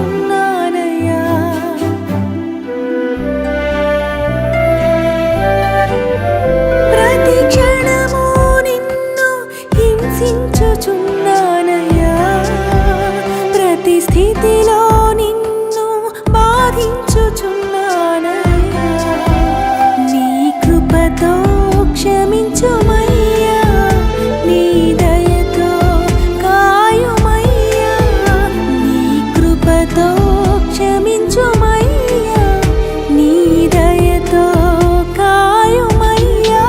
ప్రతి క్షణము నిన్ను హింసించుచున్నానయ్యా. ప్రతి స్థితిలో నిన్ను బాధించుచున్నానయ్యా. నీ కృపతో క్షమించుమయ్యా, నీ దయతో కాయుమయ్యా. నీ కృపతో క్షమించుమయ్యా, నీ దయతో కాయుమయ్యా.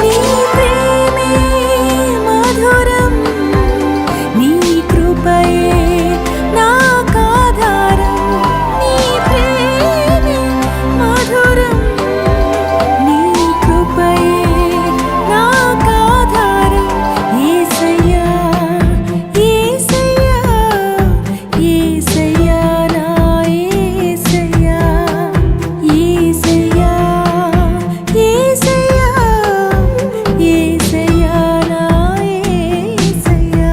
నీ ప్రేమే మధురం, నీ కృపయే నాకాధారం. నీ ప్రేమే మధురం, నీ కృపయే నాకాధారం. యేసయ్యా, యేసయ్యా, యేసయ్యా, నా యేసయ్యా. యేసయ్యా, యేసయ్యా, యేసయ్యా, నా యేసయ్యా.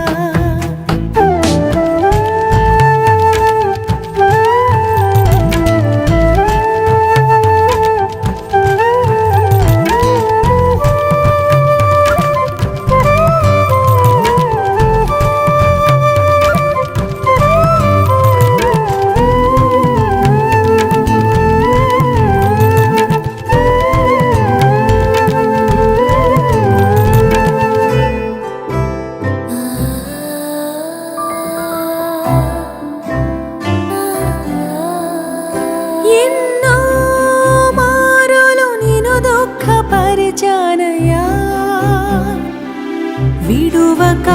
ఎన్నో మారులు నిన్ను దుఃఖపరిచానయ్యా, విడువక